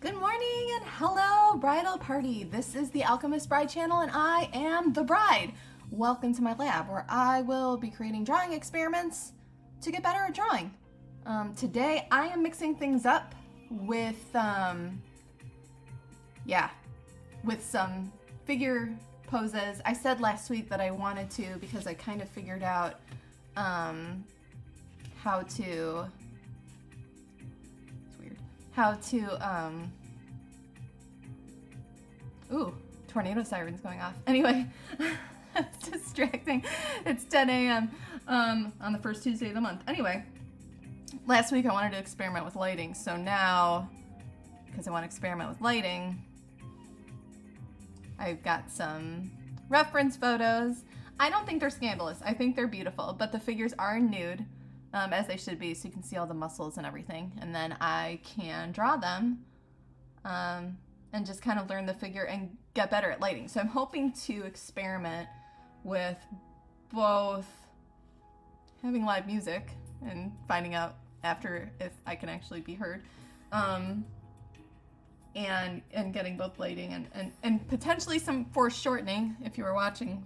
Good morning and hello, bridal party. This is the Alchemist Bride channel and I am the bride. Welcome to my lab where I will be creating drawing experiments to get better at drawing. Today I am mixing things up with, with some figure poses. I said last week that I wanted to because I kind of figured out how to ooh, tornado sirens going off. Anyway, it's distracting. It's 10 a.m. On the first Tuesday of the month. Anyway, last week I wanted to experiment with lighting, so now, because I want to experiment with lighting, I've got some reference photos. I don't think they're scandalous. I think they're beautiful, but the figures are nude. As they should be, so you can see all the muscles and everything. And then I can draw them and just kind of learn the figure and get better at lighting. So I'm hoping to experiment with both having live music and finding out after if I can actually be heard, and getting both lighting and potentially some foreshortening. If you were watching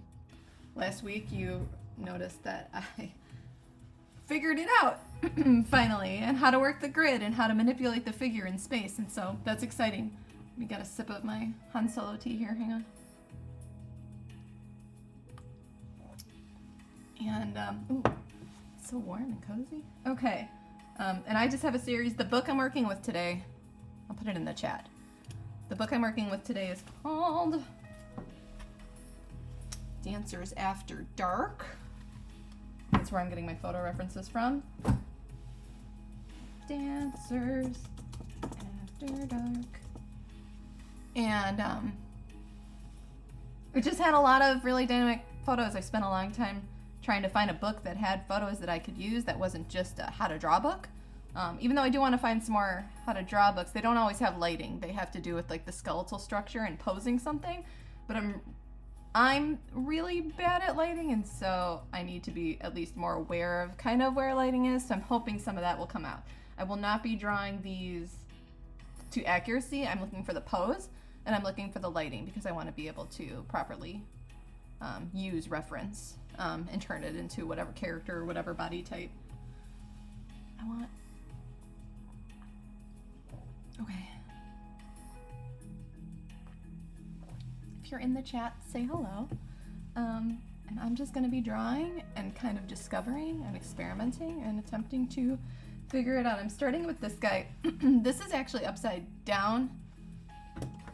last week, you noticed that I figured it out finally, and how to work the grid and how to manipulate the figure in space, and so that's exciting. We got a sip of my Han Solo tea here, hang on. And ooh, it's so warm and cozy. Okay, and I just have a series. The book I'm working with today, I'll put it in the chat. The book I'm working with today is called Dancers After Dark. That's where I'm getting my photo references from. Dancers After Dark. And it just had a lot of really dynamic photos. I spent a long time trying to find a book that had photos that I could use that wasn't just a how to draw book. Even though I do want to find some more how to draw books, they don't always have lighting. They have to do with like the skeletal structure and posing something. But I'm really bad at lighting, and so I need to be at least more aware of kind of where lighting is, so I'm hoping some of that will come out. I will not be drawing these to accuracy. I'm looking for the pose, and I'm looking for the lighting because I want to be able to properly use reference and turn it into whatever character or whatever body type I want. Okay. If you're in the chat, say hello. And I'm just gonna be drawing and kind of discovering and experimenting and attempting to figure it out. I'm starting with this guy. This is actually upside down.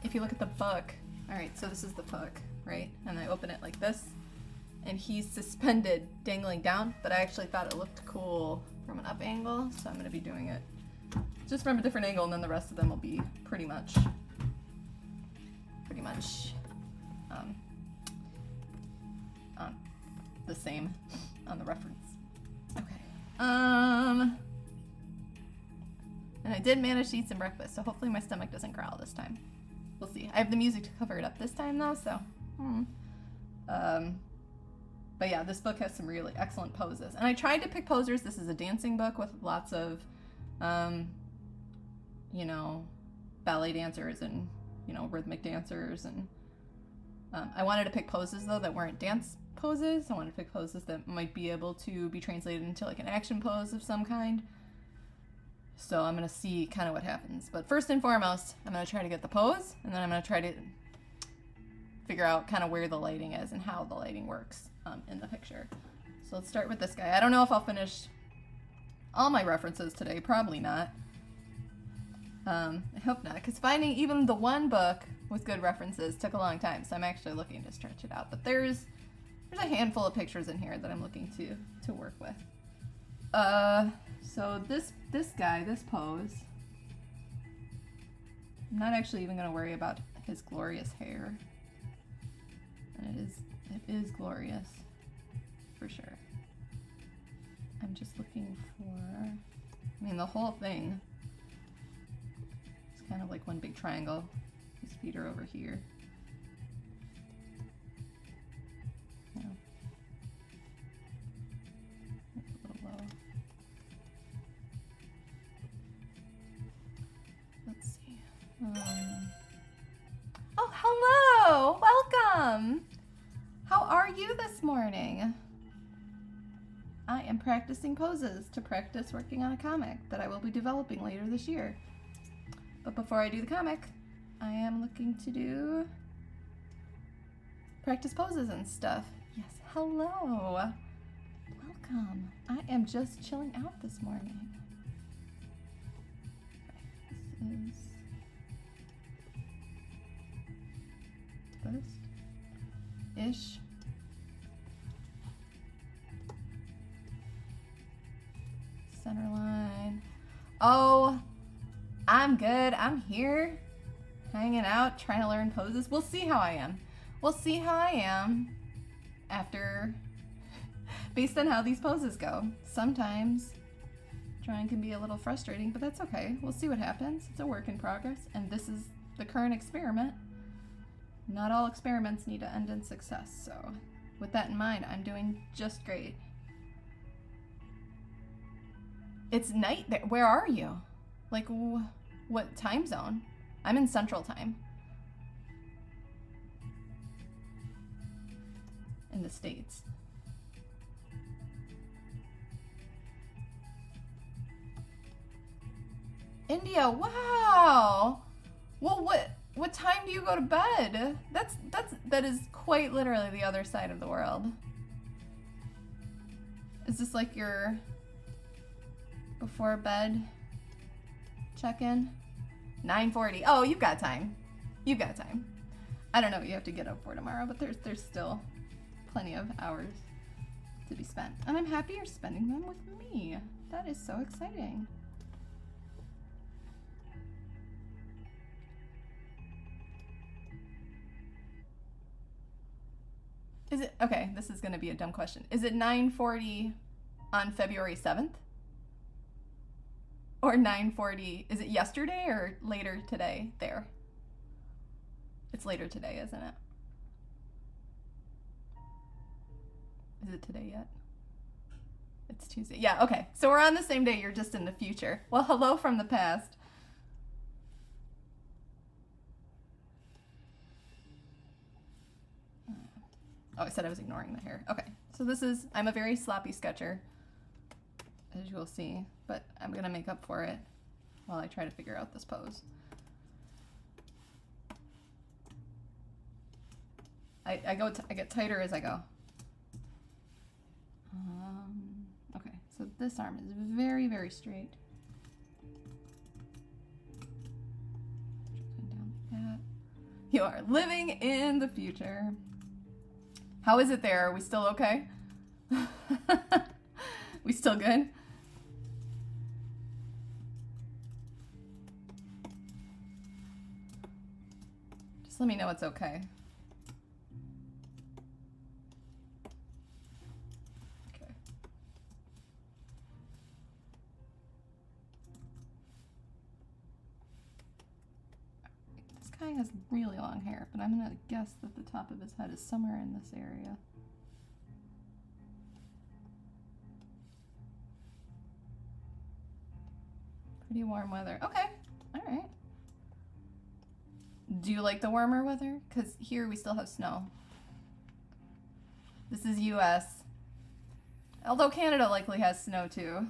If you look at the book, all right, so this is the book, right? And I open it like this, and he's suspended, dangling down, but I actually thought it looked cool from an up angle, so I'm gonna be doing it just from a different angle, and then the rest of them will be pretty much the same on the reference. Okay. And I did manage to eat some breakfast, so hopefully my stomach doesn't growl this time. We'll see. I have the music to cover it up this time though, so. But yeah, this book has some really excellent poses. And I tried to pick posers. This is a dancing book with lots of, you know, ballet dancers and, you know, rhythmic dancers. And I wanted to pick poses though that weren't dance poses. I wanted to pick poses that might be able to be translated into like an action pose of some kind. So I'm gonna see kind of what happens. But first and foremost, I'm gonna try to get the pose, and then I'm gonna try to figure out kind of where the lighting is and how the lighting works in the picture. So let's start with this guy. I don't know if I'll finish all my references today, probably not. I hope not, because finding even the one book with good references took a long time, so I'm actually looking to stretch it out. But there's a handful of pictures in here that I'm looking to work with. So this guy, this pose, I'm not actually even going to worry about his glorious hair. And it is glorious, for sure. I'm just looking for, I mean, the whole thing is kind of like one big triangle. His feet are over here. Yeah. That's a little low. Let's see. welcome. How are you this morning? I am practicing poses to practice working on a comic that I will be developing later this year. But before I do the comic, I am looking to do practice poses and stuff. Yes, hello. Welcome. I am just chilling out this morning. This is this-ish. Center line. Oh, I'm good. I'm here, hanging out, trying to learn poses. We'll see how I am. We'll see how I am after, based on how these poses go. Sometimes drawing can be a little frustrating, but that's okay. We'll see what happens. It's a work in progress, and this is the current experiment. Not all experiments need to end in success, so with that in mind, I'm doing just great. It's night there. Where are you? Like, what time zone? I'm in Central Time. In the States. India, wow! Well, what time do you go to bed? That is quite literally the other side of the world. Is this like your before bed check-in? 9:40. Oh, you've got time. You've got time. I don't know what you have to get up for tomorrow, but there's still plenty of hours to be spent. And I'm happy you're spending them with me. That is so exciting. Is it, okay, this is gonna be a dumb question. Is it 9:40 on February 7th? Or 9:40, is it yesterday or later today there? It's later today, isn't it? Is it today yet? It's Tuesday. Yeah, okay. So we're on the same day, you're just in the future. Well, hello from the past. Oh, I said I was ignoring the hair. Okay, so this is, I'm a very sloppy sketcher, as you will see, but I'm gonna make up for it while I try to figure out this pose. I get tighter as I go. Okay, so this arm is very, very straight. Down like that. You are living in the future. How is it there? Are we still okay? We still good? Just let me know it's okay. Okay. This guy has really long hair, but I'm gonna guess that the top of his head is somewhere in this area. Pretty warm weather. Okay, all right. Do you like the warmer weather? Because here we still have snow. This is US. Although Canada likely has snow too.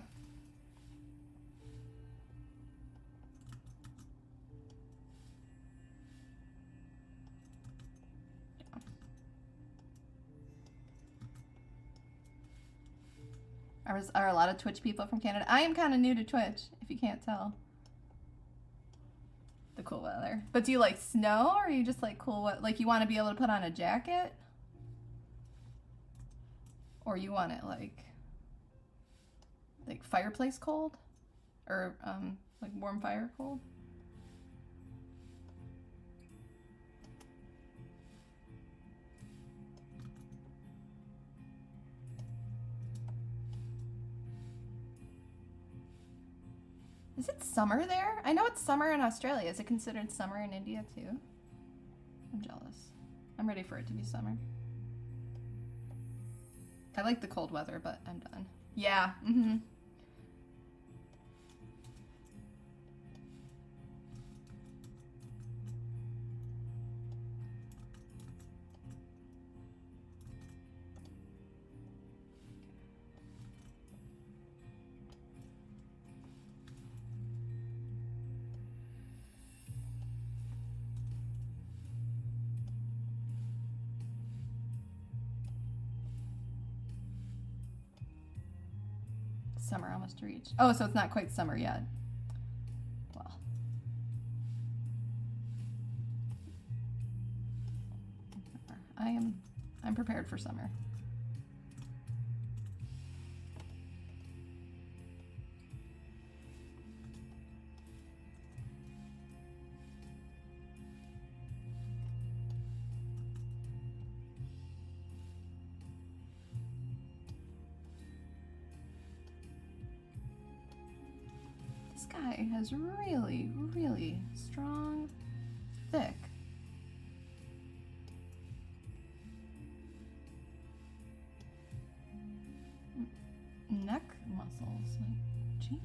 Are a lot of Twitch people from Canada? I am kind of new to Twitch, if you can't tell. The cool weather. But do you like snow, or are you just like cool weather? Like you want to be able to put on a jacket? Or you want it like fireplace cold? Or like warm fire cold? Is it summer there? I know it's summer in Australia. Is it considered summer in India too? I'm jealous. I'm ready for it to be summer. I like the cold weather, but I'm done. Yeah, summer almost reached. Oh, so it's not quite summer yet. Well. I'm prepared for summer. This guy has really, really strong, thick neck muscles. Like, jeez.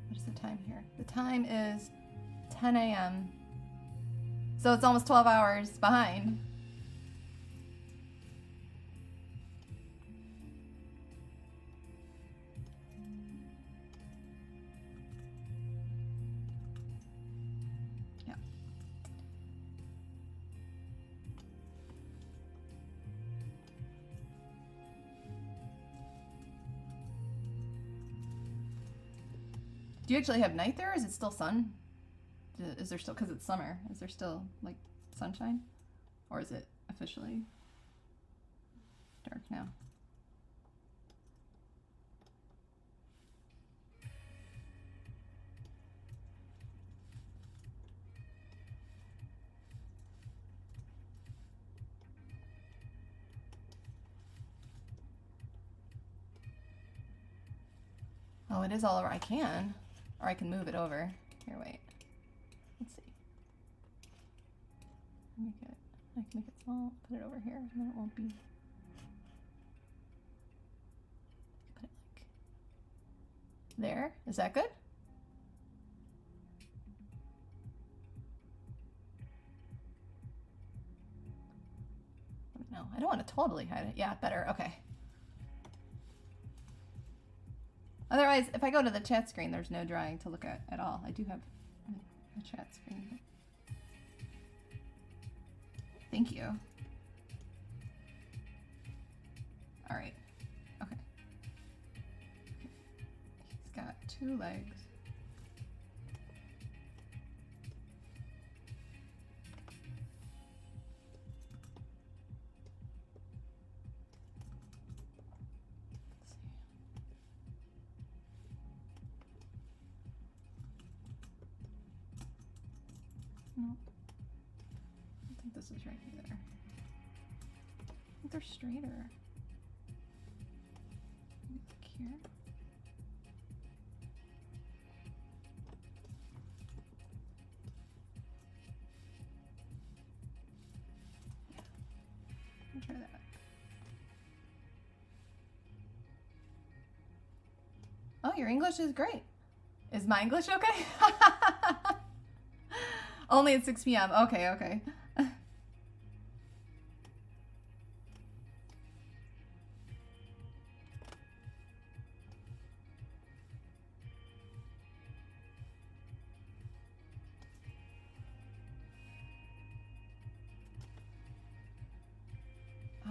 What is the time here? The time is 10 a.m. So it's almost 12 hours behind. Do you actually have night there? Is it still sun? Is there still, because it's summer, is there still like sunshine? Or is it officially dark now? Oh, it is all over. I can. Or I can move it over. Here, wait. Let's see. I can make it small, put it over here, and then it won't be. Put it like there. Is that good? No, I don't want to totally hide it. Yeah, better. Okay. Otherwise, if I go to the chat screen, there's no drawing to look at all. I do have a chat screen. Thank you. All right. Okay. He's got 2 legs. No. I don't think this is right either. I think they're straighter. Look here. Yeah. I'll try that. Oh, your English is great. Is my English okay? Only at 6 p.m. Okay, okay.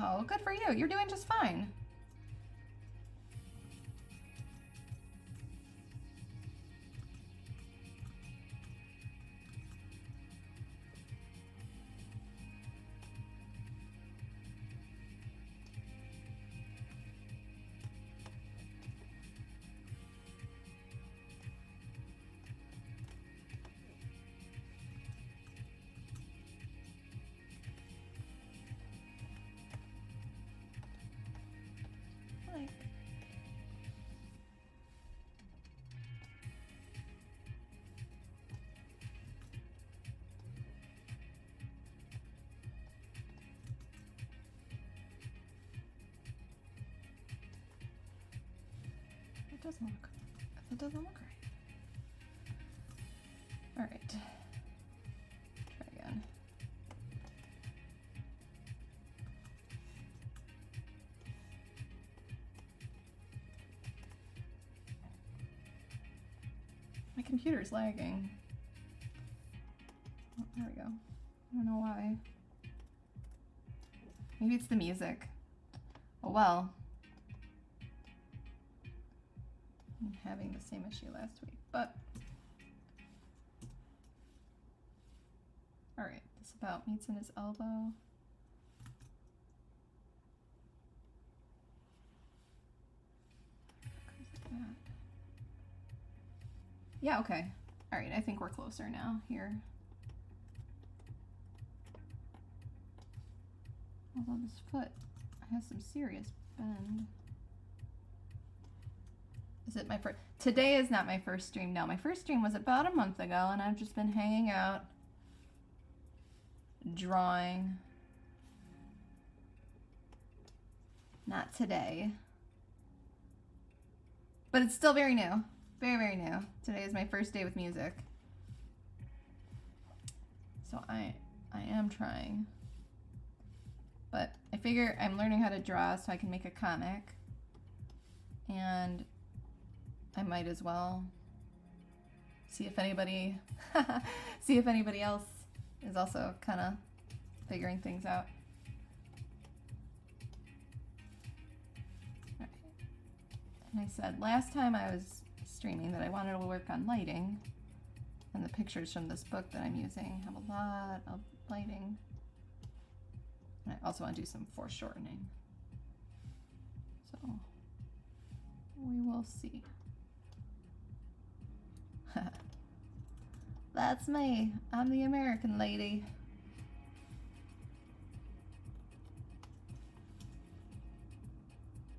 Oh, good for you. You're doing just fine. It doesn't look right. All right. Try again. My computer's lagging. Oh, there we go. I don't know why. Maybe it's the music. Oh well. I'm having the same issue last week, but all right. This about meets in his elbow. Yeah, okay. All right, I think we're closer now here. Although this foot has some serious bend. Is it my first? Today is not my first stream. No, my first stream was about a month ago, and I've just been hanging out, drawing. Not today. But it's still very new. Very, very new. Today is my first day with music. So I am trying. But I figure I'm learning how to draw so I can make a comic. And I might as well see if anybody else is also kind of figuring things out. All right. And I said last time I was streaming that I wanted to work on lighting, and the pictures from this book that I'm using have a lot of lighting. And I also want to do some foreshortening. So we will see. That's me. I'm the American lady.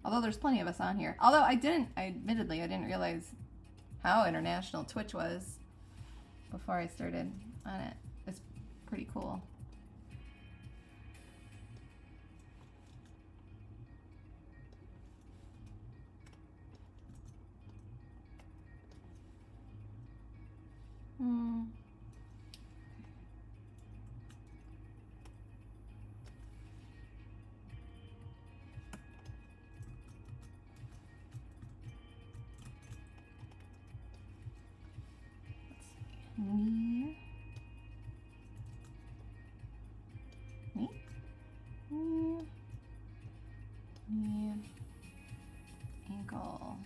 Although there's plenty of us on here. Although admittedly, I didn't realize how international Twitch was before I started on it. It's pretty cool. Knee, ankle.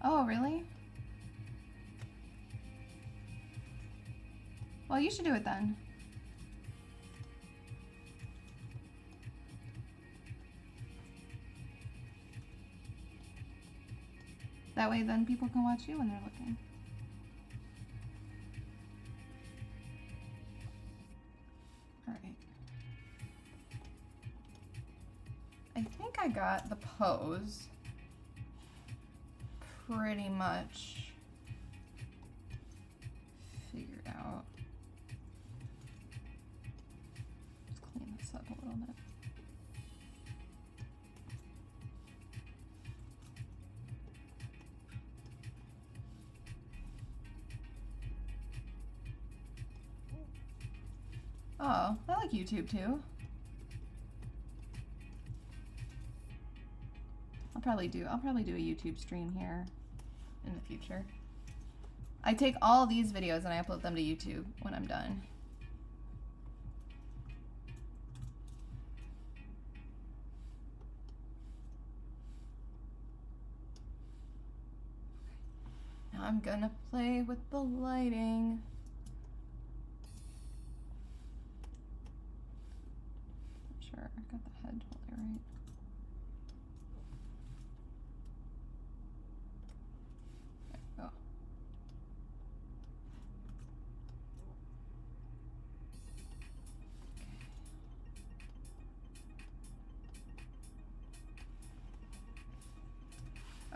Oh, really? Well, you should do it then. That way then people can watch you when they're looking. All right. I think I got the pose pretty much figured out. Let's clean this up a little bit. Oh, I like YouTube too. I'll probably do a YouTube stream here in the future. I take all these videos and I upload them to YouTube when I'm done. Now I'm gonna play with the lighting. Sure, I got the head totally right. There we go.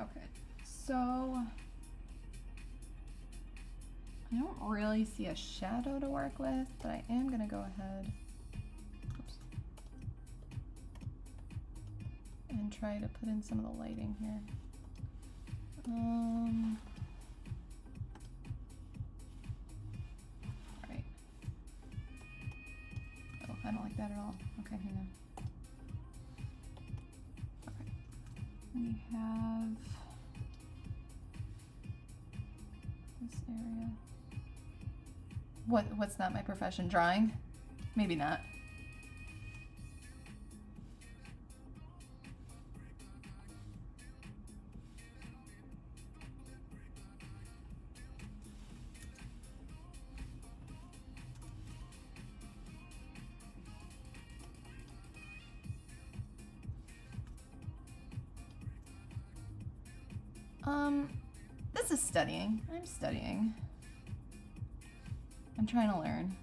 Okay, so I don't really see a shadow to work with, but I am gonna go ahead and try to put in some of the lighting here. Alright. Oh, I don't like that at all. Okay, hang on. Okay. We have this area. What's not my profession? Drawing? Maybe not. This is studying. I'm studying. I'm trying to learn.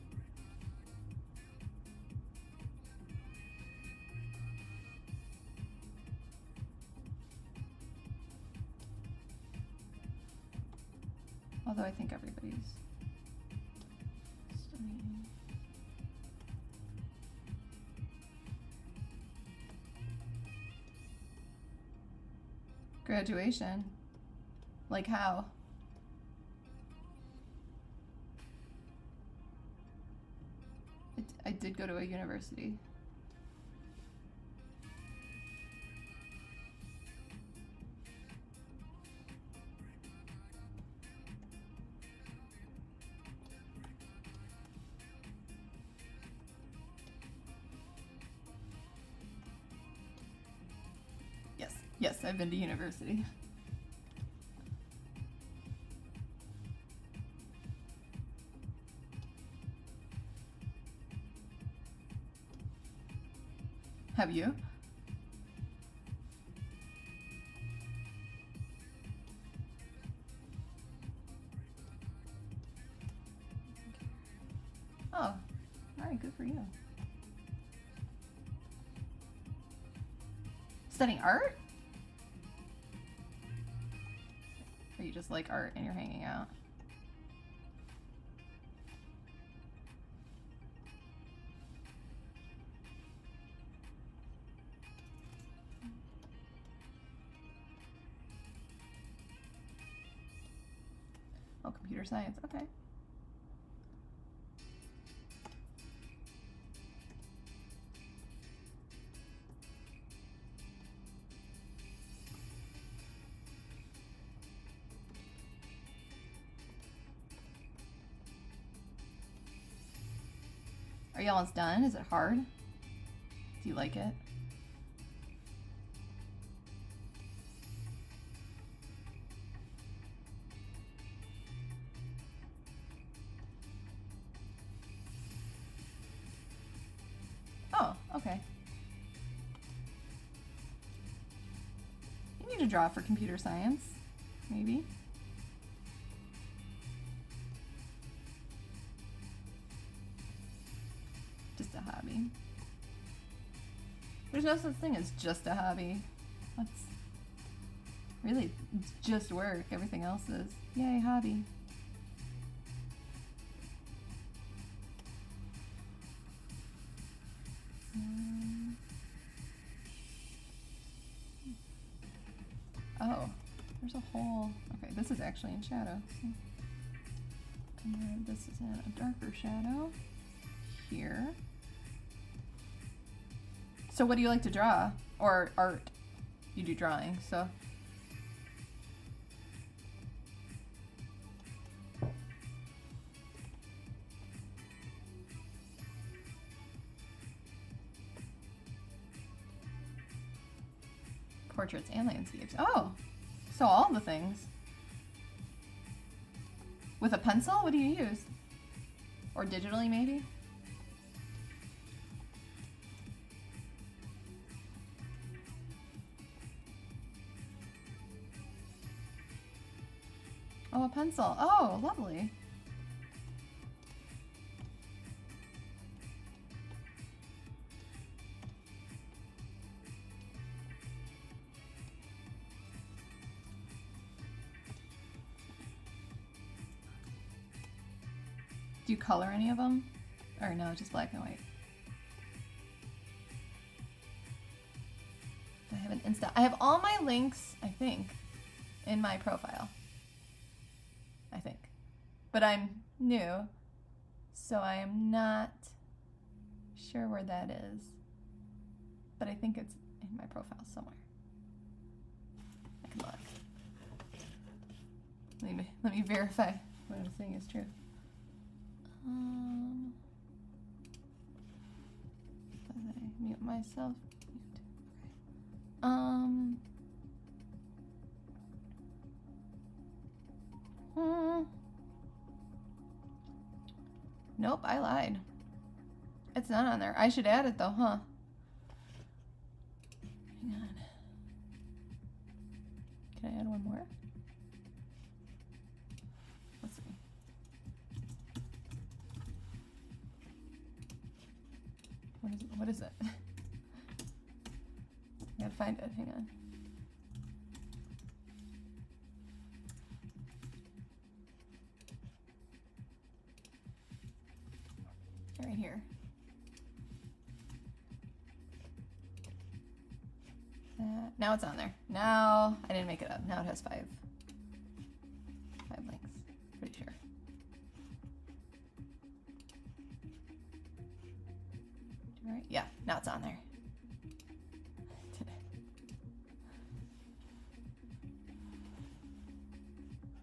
Although I think everybody's studying. Graduation. Like how? I did go to a university. Yes, I've been to university. Have you? Oh, all right, good for you. Studying art? Or you just like art and you're hanging out? Oh, computer science, okay. Are you almost done? Is it hard? Do you like it? Oh, okay. You need to draw for computer science, maybe. Just a hobby. There's no such thing as just a hobby. That's really, it's just work. Everything else is, yay, hobby. Oh, there's a whole, okay, this is actually in shadow. So, and then this is in a darker shadow here. So what do you like to draw? Or art? You do drawing, so. Portraits and landscapes. Oh, so all the things. With a pencil? What do you use? Or digitally, maybe? Oh, a pencil. Oh, lovely. Do you color any of them? Or no, just black and white? I have an Insta. I have all my links, I think, in my profile. I think. But I'm new, so I am not sure where that is. But I think it's in my profile somewhere. I can look. Let me verify what I'm saying is true. Did I mute myself? Nope, I lied. It's not on there. I should add it though, huh? Hang on. Can I add one more? Let's see. What is it? I gotta find it. Hang on. Right here. Now it's on there. Now I didn't make it up. Now it has five links. Pretty sure. Right? Yeah. Now it's on there.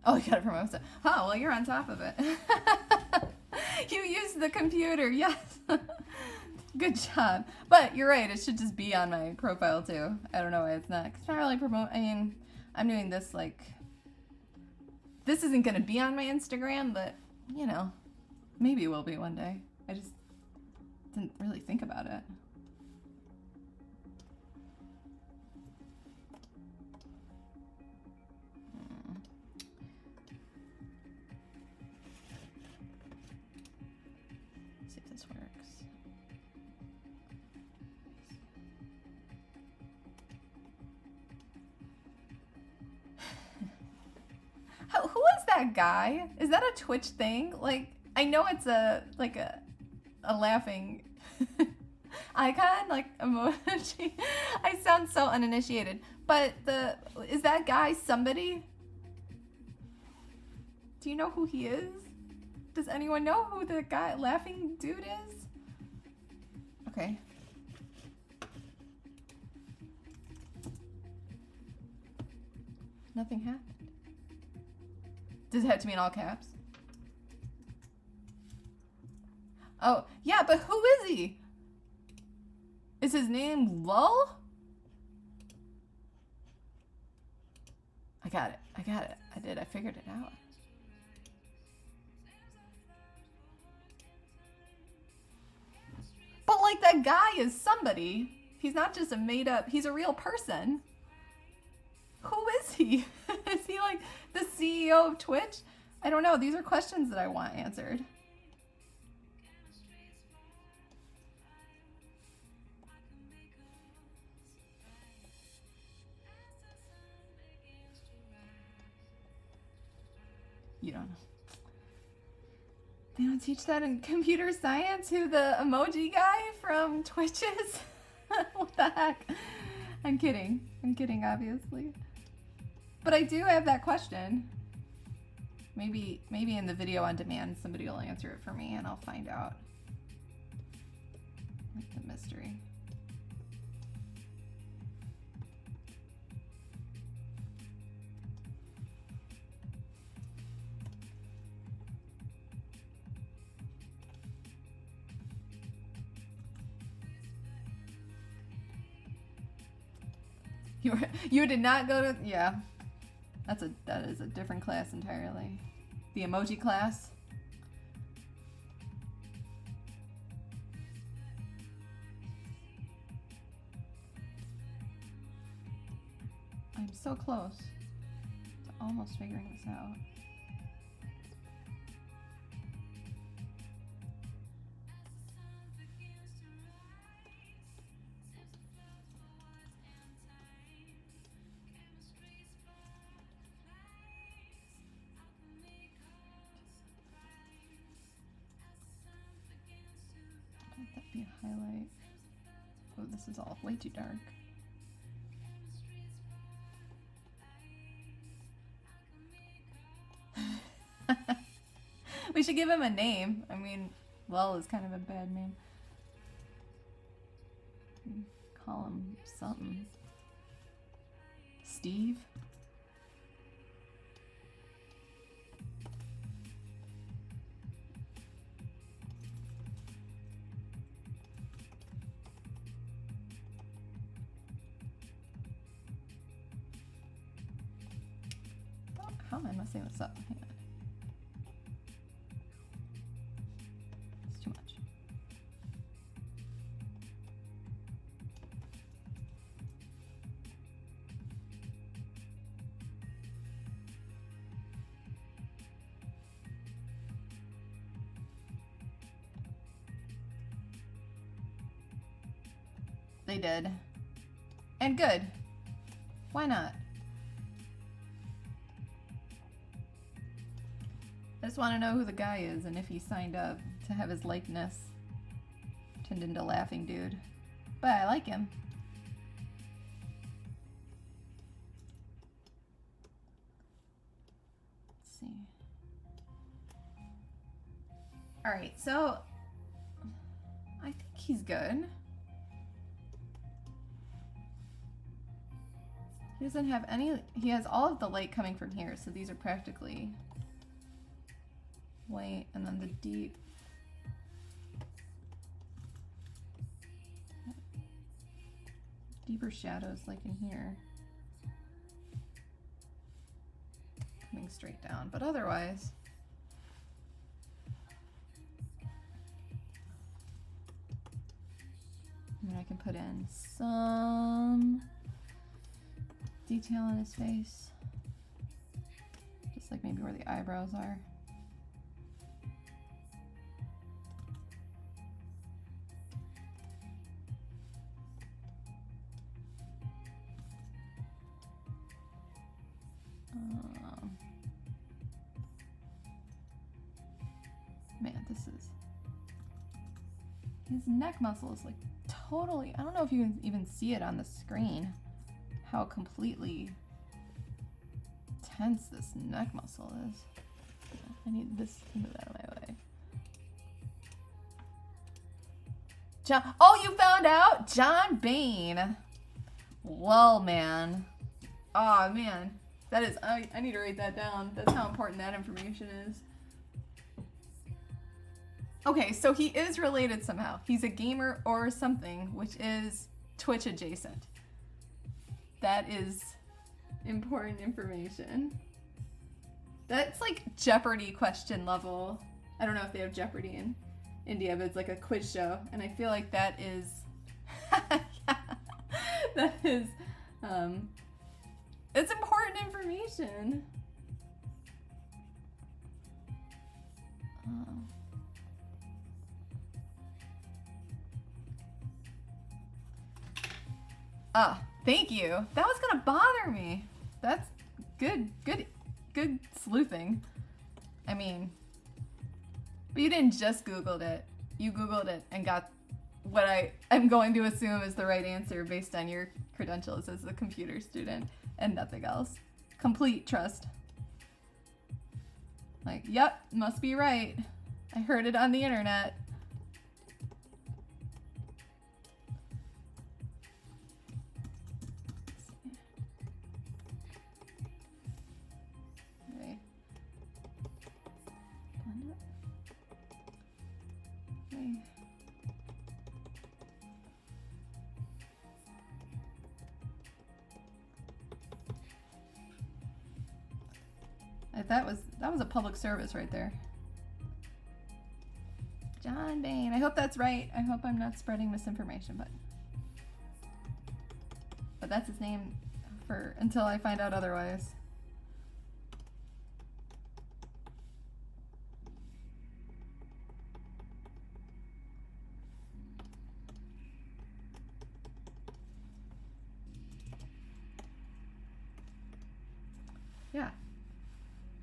Oh, you got it from my website. Oh, well, you're on top of it. You used the computer, yes. Good job. But you're right, it should just be on my profile too. I don't know why it's not. 'Cause it's not really I mean, I'm doing this like, this isn't gonna be on my Instagram, but you know, maybe it will be one day. I just didn't really think about it. Who is that guy? Is that a Twitch thing? Like, I know it's a laughing icon, like emoji. I sound so uninitiated. But is that guy somebody? Do you know who he is? Does anyone know who the guy laughing dude is? Okay. Nothing happened. Does it have to be in all caps? Oh, yeah, but who is he? Is his name Lull? I got it. I got it. I did. I figured it out. But, like, that guy is somebody. He's not just a made-up... He's a real person. Who is he? Is he, like, the CEO of Twitch? I don't know. These are questions that I want answered. You don't know. They don't teach that in computer science, who the emoji guy from Twitch is? What the heck? I'm kidding. I'm kidding, obviously. But I do have that question. Maybe in the video on demand, somebody will answer it for me and I'll find out. Like the mystery. You did not go to, yeah. That is a different class entirely. The emoji class. I'm so close to almost figuring this out. Let that be a highlight. Oh, this is all way too dark. We should give him a name. I mean, Lull is kind of a bad name. Call him something. Steve? How am I messing this up? Hang on. It's too much. They did. And good. Why not? I just want to know who the guy is and if he signed up to have his likeness turned into Laughing Dude. But I like him. Let's see. Alright, so I think he's good. He doesn't have any, he has all of the light coming from here, so these are practically white, and then the deeper shadows like in here. Coming straight down, but otherwise. And then I can put in some detail on his face, just like maybe where the eyebrows are. Man, this is, his neck muscle is like totally, I don't know if you can even see it on the screen, how completely tense this neck muscle is. I need this to move out of my way. John, oh, you found out? John Bain. Lol, man. Oh, man. That is, I need to write that down. That's how important that information is. Okay, so he is related somehow. He's a gamer or something, which is Twitch adjacent. That is important information. That's like Jeopardy question level. I don't know if they have Jeopardy in India, but it's like a quiz show. And I feel like that is, yeah, that is, it's important information. Ah, thank you. That was gonna bother me. That's good sleuthing. I mean, but you didn't just Googled it. You Googled it and got what I am going to assume is the right answer based on your credentials as a computer student and nothing else. Complete trust. Like, yep, must be right. I heard it on the internet. That was a public service right there. John Bain. I hope that's right. I hope I'm not spreading misinformation, but that's his name for until I find out otherwise. Yeah.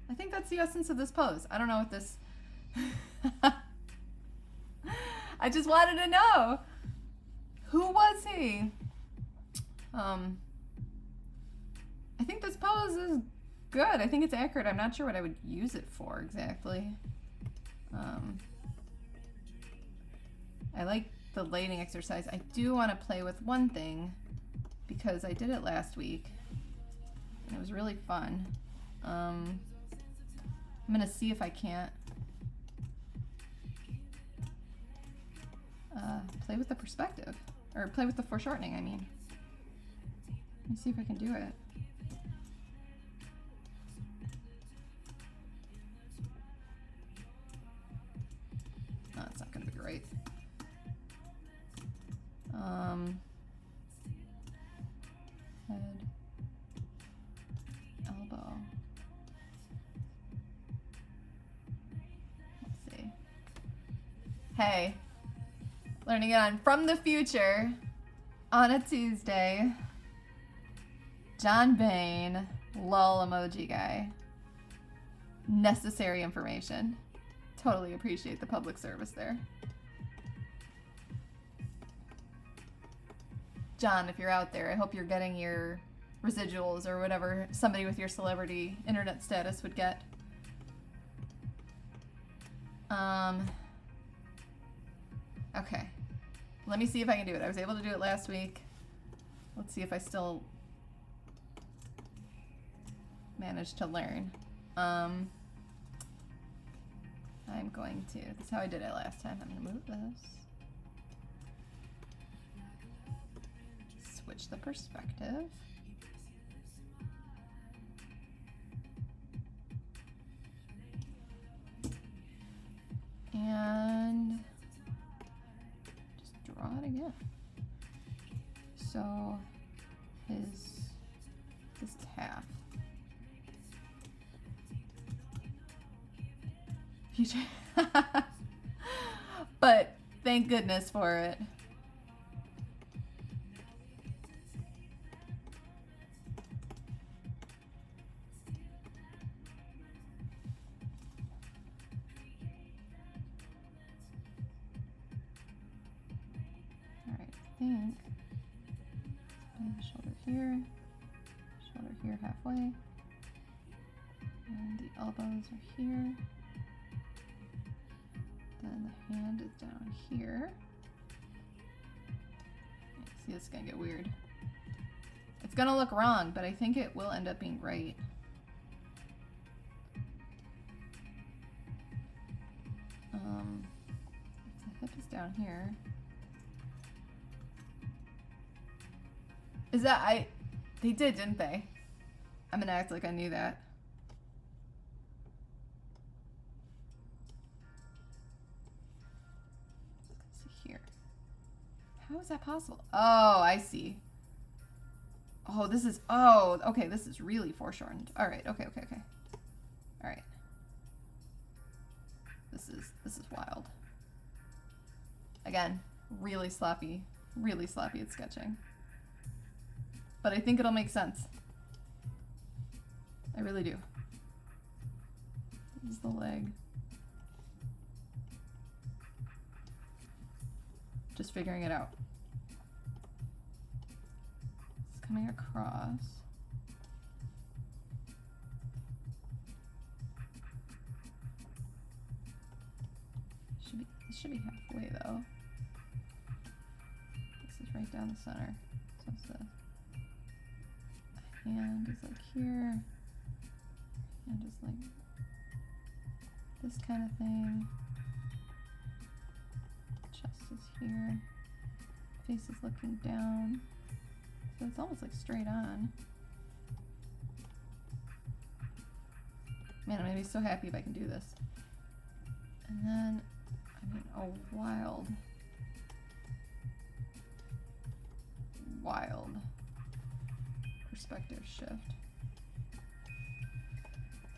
I think that's the essence of this pose. I don't know what this... I just wanted to know. Who was he? I think this pose is good. I think it's accurate. I'm not sure what I would use it for exactly. I like the lighting exercise. I do want to play with one thing because I did it last week and it was really fun. I'm gonna see if I can't play with the perspective, or play with the foreshortening, I mean. Let me see if I can do it. Head, elbow. Let's see. Hey, learning on From the Future on a Tuesday. John Bain, lol emoji guy. Necessary information. Totally appreciate the public service there. John, if you're out there, I hope you're getting your residuals or whatever somebody with your celebrity internet status would get. Okay. Let me see if I can do it. I was able to do it last week. Let's see if I still managed to learn. I'm going to, this is how I did it last time. I'm going to move this. Switch the perspective. And just draw it again. So this half. Future. But thank goodness for it. Think shoulder here halfway, and the elbows are here, then the hand is down here. See, this is gonna get weird. It's gonna look wrong, but I think it will end up being right. The hip is down here. Is that, they did, didn't they? I'm gonna act like I knew that. Let's see here. How is that possible? Oh, I see. Oh, this is, oh, okay, this is really foreshortened. All right, okay. All right. This is wild. Again, really sloppy at sketching. But I think it'll make sense. I really do. This is the leg. Just figuring it out. It's coming across. This should be halfway though. This is right down the center. So it's the hand is like here, hand is like this kind of thing, chest is here, face is looking down, so it's almost like straight on. Man, I'm gonna be so happy if I can do this. And then, I mean, a wild perspective shift.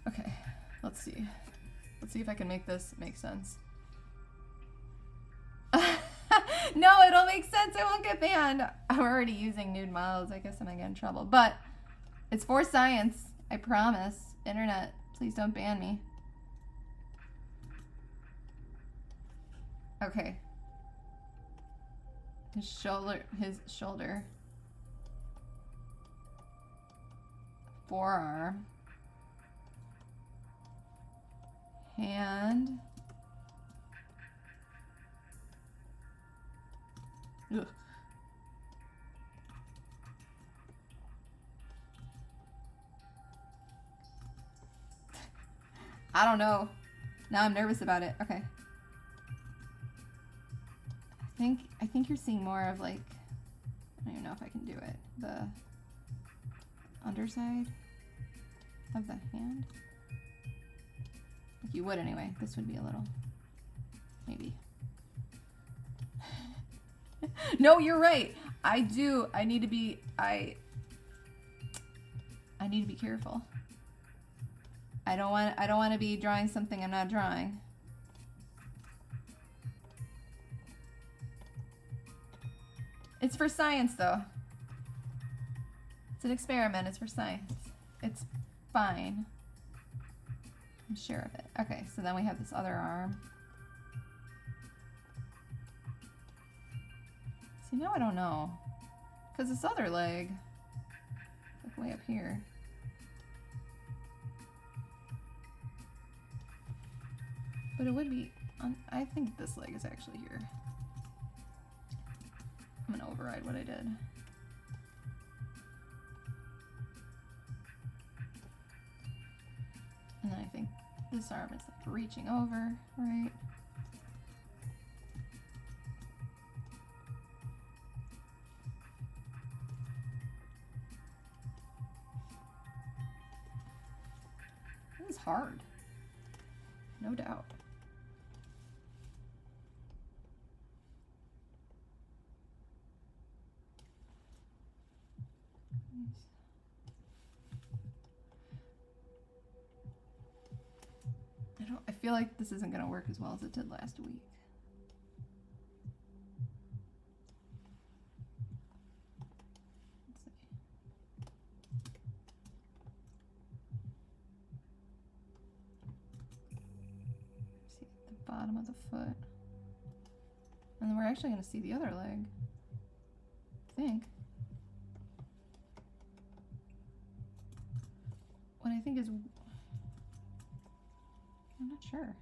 Okay, let's see. Let's see if I can make this make sense. No, it'll make sense. I won't get banned. I'm already using nude models. I guess I'm gonna get in trouble. But it's for science. I promise. Internet, please don't ban me. Okay. His shoulder. Forearm. Hand. Ugh. I don't know. Now I'm nervous about it. Okay. I think you're seeing more of like, I don't even know if I can do it. The underside of the hand. Like you would anyway. This would be a little, maybe. No, you're right. I do. I need to be careful. I don't want to be drawing something I'm not drawing. It's for science though. It's an experiment. It's for science. It's fine. I'm sure of it. Okay, so then we have this other arm. See, now I don't know. Because this other leg, like way up here. But it would be, I think this leg is actually here. I'm gonna override what I did. And then I think this arm is like reaching over, right? This is hard, no doubt. I feel like this isn't going to work as well as it did last week. Let's see. See the bottom of the foot. And then we're actually going to see the other leg. I think. What I think is... I'm not sure.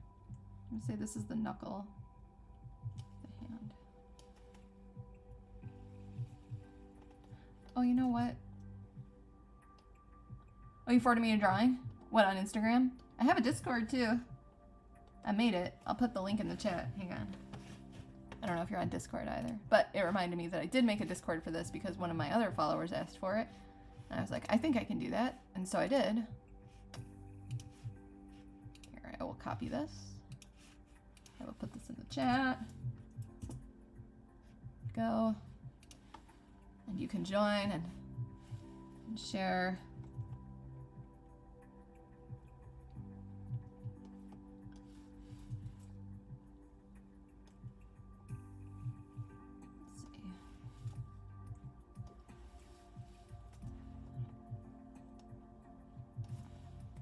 I'm gonna say this is the knuckle, the hand. Oh, you know what? Oh, you forwarded me a drawing? What, on Instagram? I have a Discord too. I made it. I'll put the link in the chat. Hang on. I don't know if you're on Discord either, but it reminded me that I did make a Discord for this because one of my other followers asked for it. And I was like, I think I can do that. And so I did. I will copy this. I will put this in the chat. Go. And you can join and share. Let's see.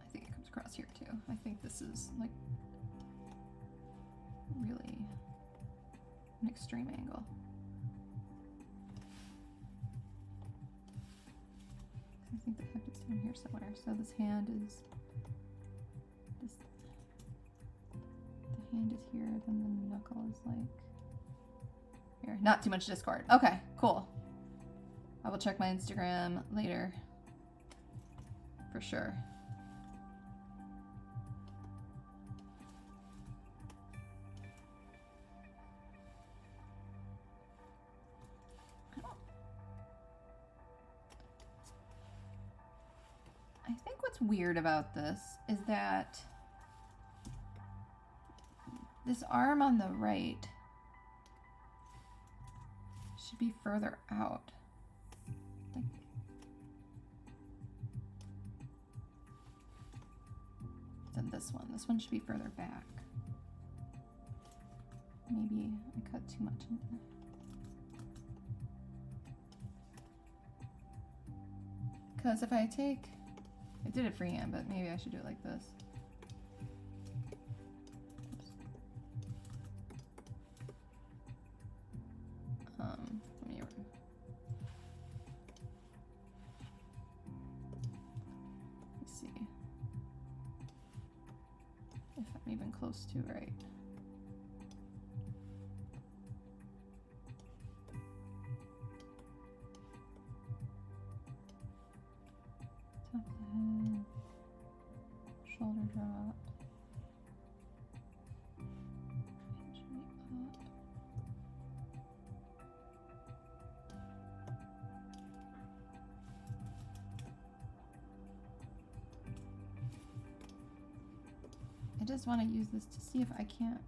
I think it comes across here too. I think this is like really an extreme angle. I think the hip is down here somewhere. So this hand is this. The hand is here, then the knuckle is like here. Not too much Discord. Okay, cool. I will check my Instagram later for sure. I think what's weird about this is that this arm on the right should be further out. Like, than this one. This one should be further back. Maybe I cut too much in there. Because if I take... I did it freehand, but maybe I should do it like this. Let me... Let's see if I'm even close to right. Top of the head, shoulder drop. It should be up. I just want to use this to see if I can't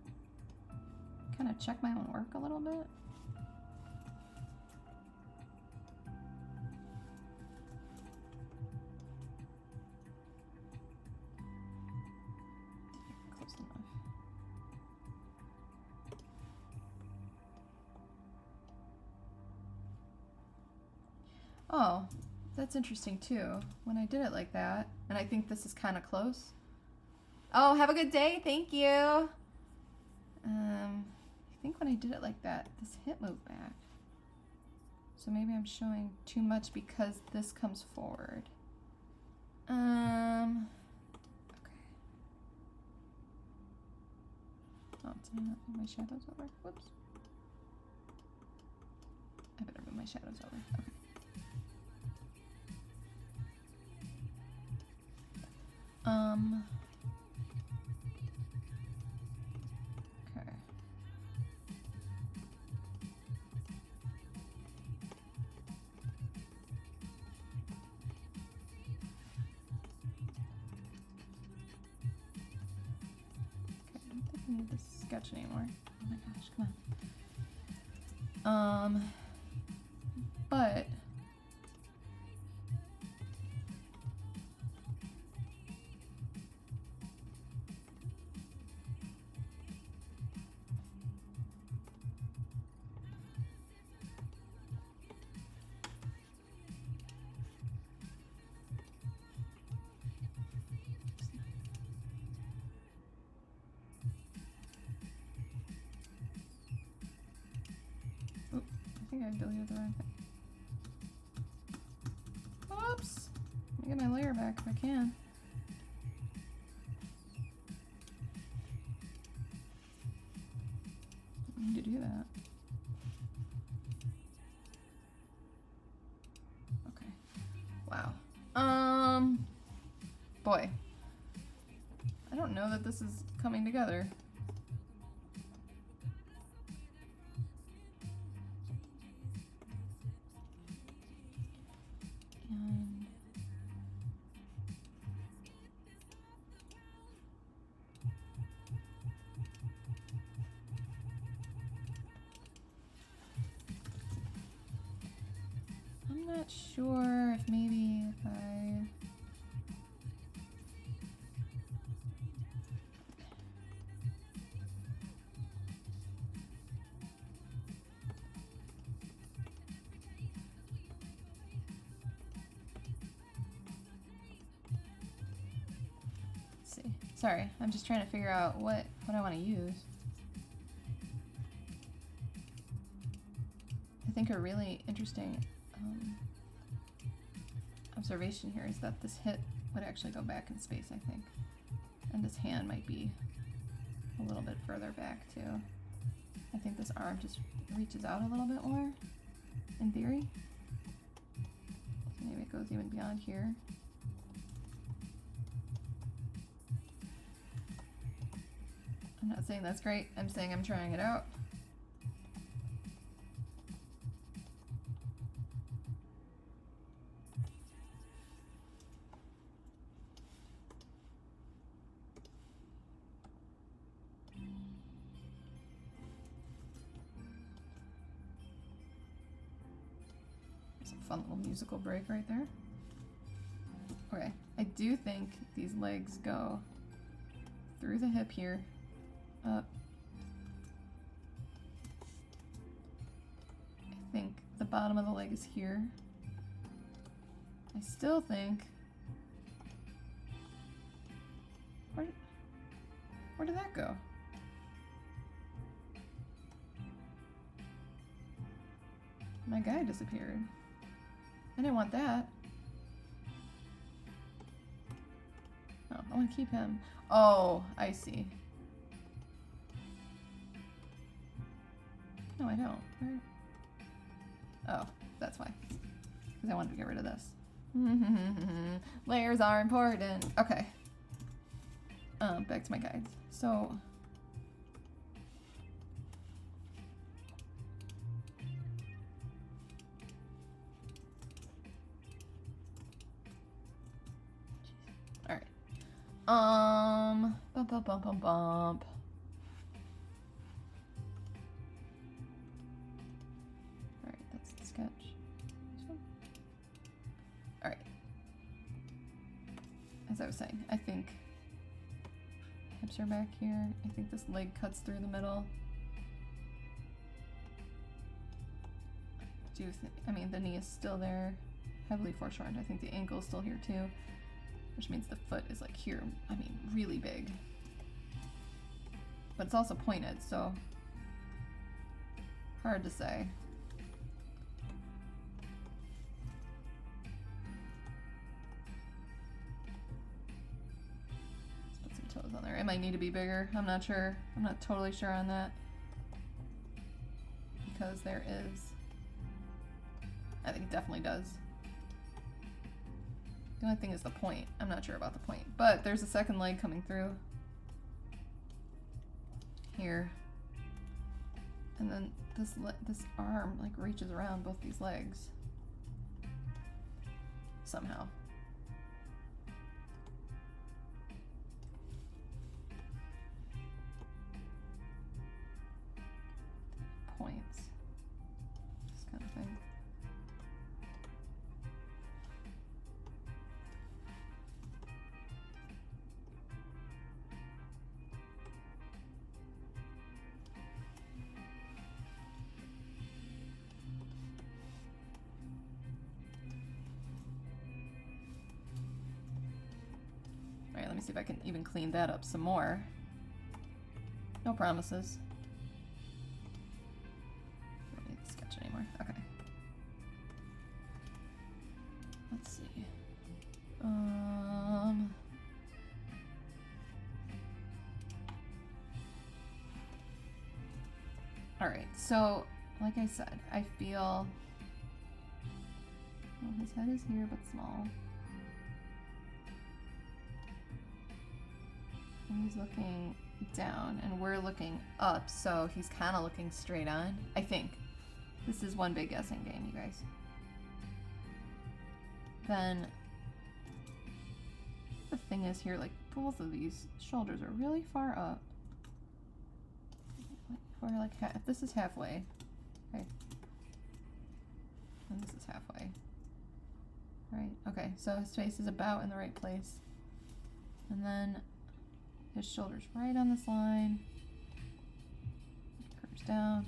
kind of check my own work a little bit. Oh, that's interesting too. When I did it like that, and I think this is kind of close. Oh, have a good day. Thank you. I think when I did it like that, this hip moved back. So maybe I'm showing too much because this comes forward. Okay. Oh, did I not move my shadows over? Whoops. I better move my shadows over. Okay. Okay. I don't think I need this sketch anymore. Oh my gosh, come on. But oop, I think I deleted the wrong thing. Oops. Let me get my layer back if I can. I need to do that. Okay. Wow. Boy. I don't know that this is coming together. And I'm not sure if maybe if I see. Sorry, I'm just trying to figure out what I want to use. I think a really interesting observation here is that this hit would actually go back in space, I think. And this hand might be a little bit further back too. I think this arm just reaches out a little bit more, in theory. Maybe it goes even beyond here. I'm not saying that's great, I'm saying I'm trying it out. There's a fun little musical break right there. Okay, I do think these legs go through the hip here, up. I think the bottom of the leg is here. I still think... Where did that go? My guy disappeared. I didn't want that. Oh, I want to keep him. Oh, I see. No, I don't. Where? Oh, that's why. Because I wanted to get rid of this. Layers are important. Okay. Back to my guides. So... Alright. Bump. Alright, that's the sketch. This one? Alright. As I was saying, I think hips are back here. I think this leg cuts through the middle. I mean, the knee is still there. heavily foreshortened. I think the ankle's still here too, which means the foot is like here. I mean, really big. But it's also pointed, so hard to say. Let's put some toes on there. It might need to be bigger. I'm not sure. I'm not totally sure on that. Because there is... I think it definitely does. The only thing is the point. I'm not sure about the point. But there's a second leg coming through. Here. And then this arm like reaches around both these legs. Somehow. Points. This kind of thing. Alright, let me see if I can even clean that up some more. No promises. I don't need the sketch anymore. Okay. Let's see. Alright, so like I said, I feel well, his head is here but small. And he's looking down and we're looking up, so he's kind of looking straight on. I think. This is one big guessing game, you guys. Then the thing is here, like both of these shoulders are really far up. We're like half. This is halfway. Okay. And this is halfway. Right. Okay. So his face is about in the right place. And then his shoulder's right on this line. It curves down.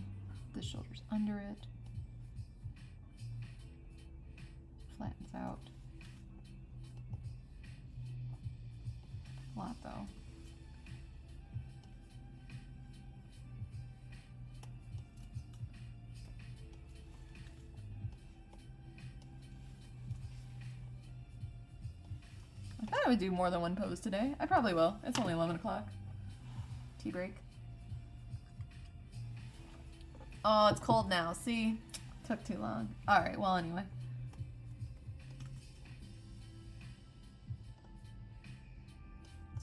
This shoulder's under it. Flattens out. A lot though. I thought I would do more than one pose today. I probably will. It's only 11 o'clock. Tea break. Oh, it's cold now. See? Took too long. Alright, well anyway.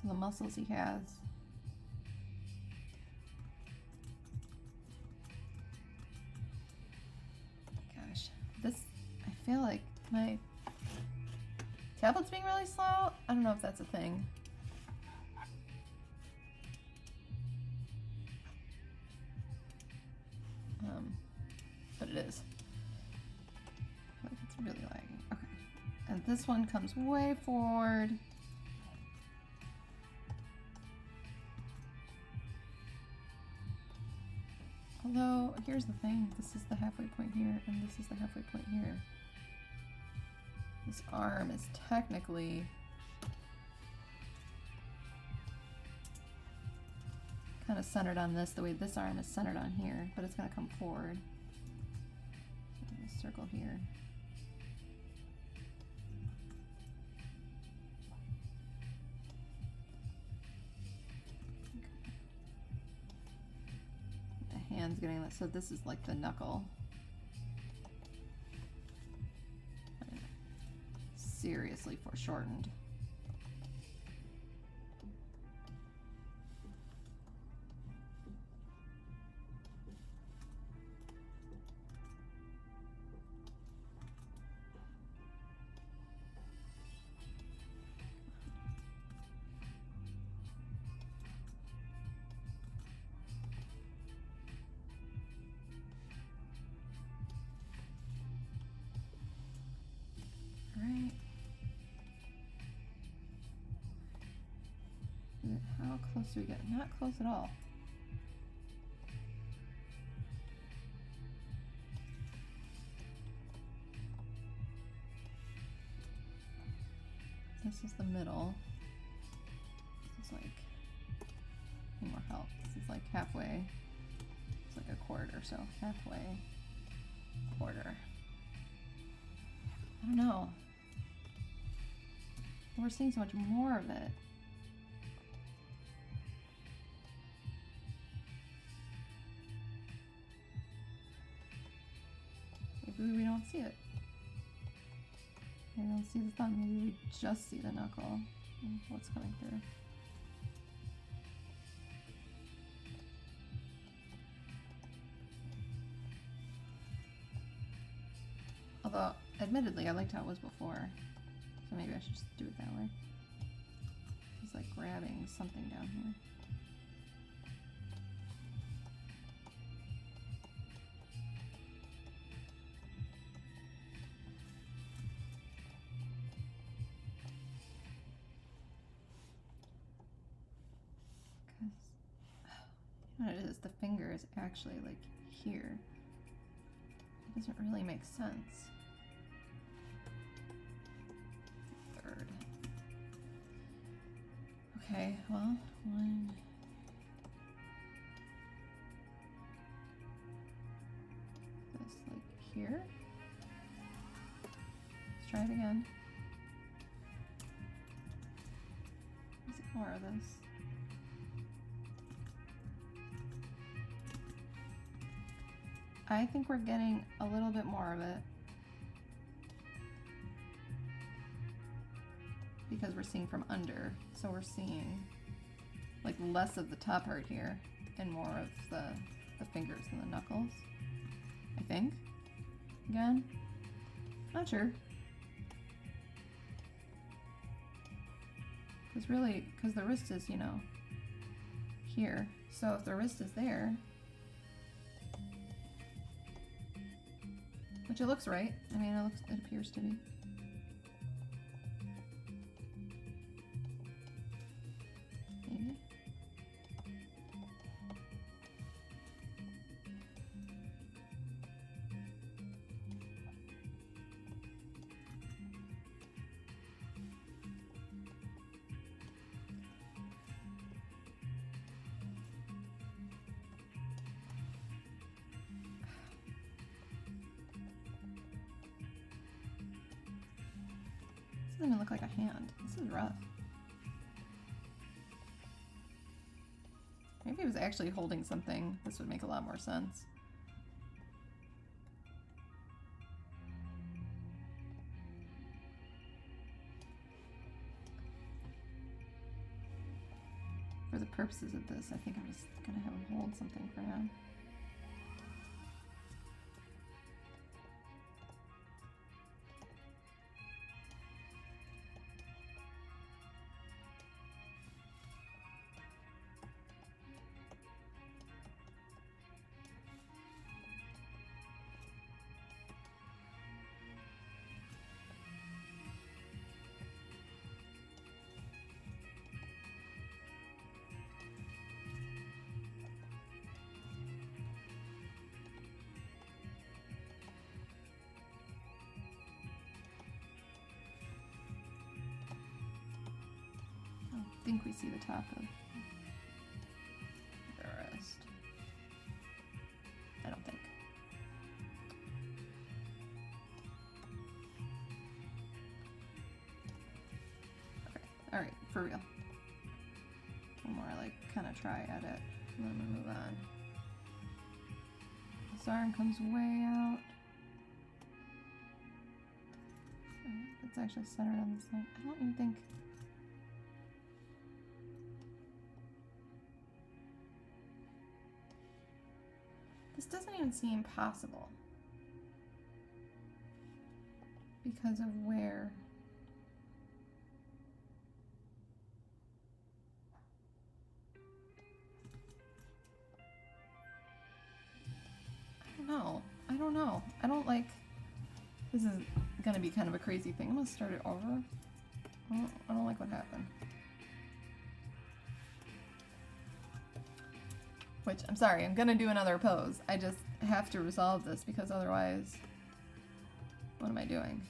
So the muscles he has. Gosh. This, I feel like my tablet's being really slow. I don't know if that's a thing. But it is. Like it's really lagging. Okay. And this one comes way forward. Although, here's the thing. This is the halfway point here, and this is the halfway point here. This arm is technically kind of centered on this, the way this arm is centered on here, but it's going to come forward. Circle here. The hand's getting that, so this is like the knuckle. Seriously foreshortened. Right. How close do we get? Not close at all. This is the middle. This is like, need more help. This is like halfway. It's like a quarter, so halfway, quarter. I don't know. We're seeing so much more of it. Maybe we don't see it. Maybe we don't see the thumb. Maybe we just see the knuckle. What's coming through? Although, admittedly, I liked how it was before. So maybe I should just do it that way. He's like grabbing something down here. Because, you know what it is? The finger is actually like here. It doesn't really make sense. Third. Okay, well, one. This like here. Let's try it again. Let's get more of this. I think we're getting a little bit more of it because we're seeing from under, so we're seeing like less of the top part here and more of the fingers and the knuckles, I think. Again, not sure. Because the wrist is, you know, here, so if the wrist is there, which it looks right. I mean, it appears to be. Maybe. Doesn't even look like a hand. This is rough. Maybe he was actually holding something. This would make a lot more sense. For the purposes of this, I think I'm just gonna have him hold something for now. I think we see the top of the wrist. I don't think. Okay, alright, for real. One more, like, kind of try at it, and then we move on. This arm comes way out. It's actually centered on the side. I don't even think... This doesn't even seem possible because of where I don't know. I don't like, this is gonna be kind of a crazy thing. I'm gonna start it over. I don't like what happened. Which, I'm sorry, I'm gonna do another pose. I just have to resolve this because otherwise, what am I doing?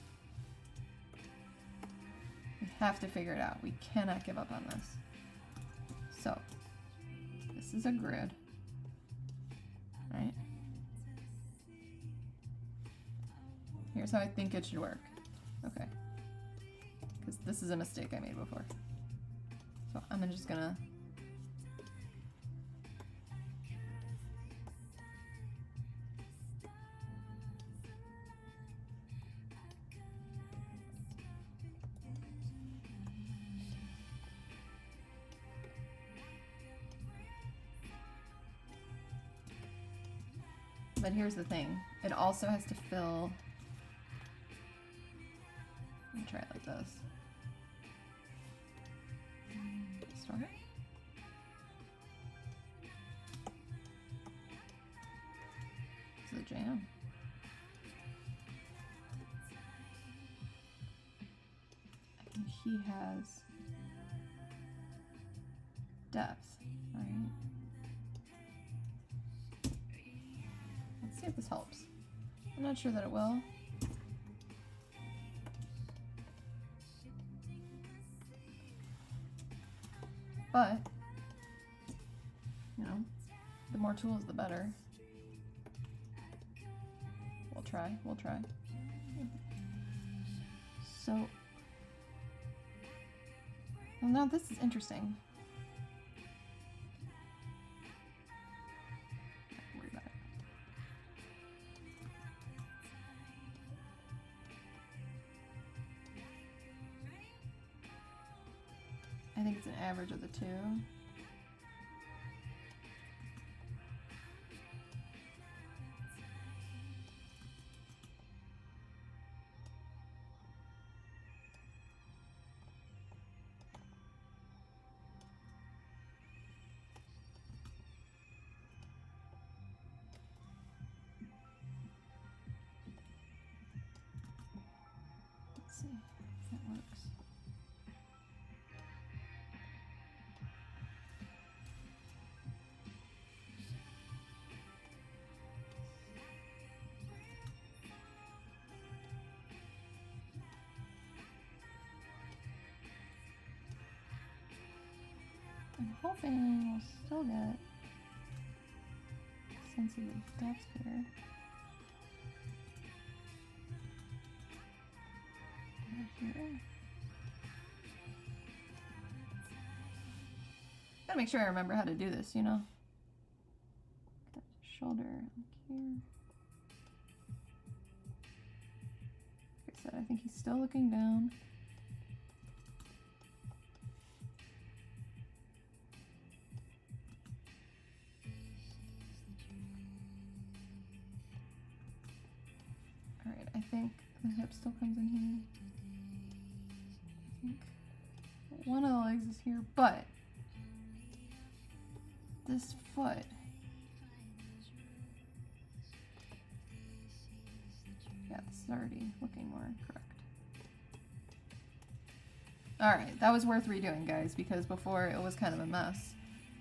We have to figure it out. We cannot give up on this. So, this is a grid, right? Here's how I think it should work. Okay. Because this is a mistake I made before. So I'm just gonna... But here's the thing. It also has to fill... Let me try it like this. Start. This is a jam. And he has depth, right? Let's see if this helps. I'm not sure that it will. But, you know, the more tools, the better. We'll try, we'll try. So, well, now this is interesting. Don't worry about it. I think it's an average of the two. Let's see if that works. I'm hoping we'll still get a sense of the depth here. Here. Gotta make sure I remember how to do this, you know? That shoulder like here. Like I said, I think he's still looking down. Alright, I think the hip still comes in here. I think one of the legs is here, but this foot, yeah, this is already looking more correct. Alright, that was worth redoing, guys, because before it was kind of a mess,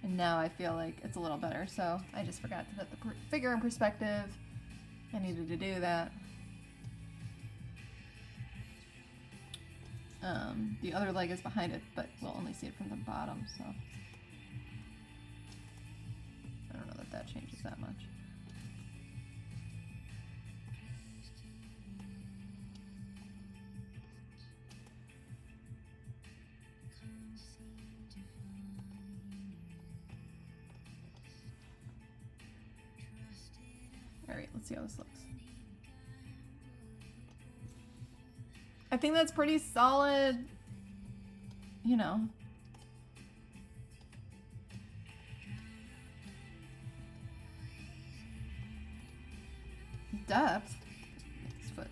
and now I feel like it's a little better, so I just forgot to put the figure in perspective. I needed to do that. The other leg is behind it, but we'll only see it from the bottom, so I don't know that that changes that much. Alright, let's see how this looks. I think that's pretty solid, you know. Depth. This foot.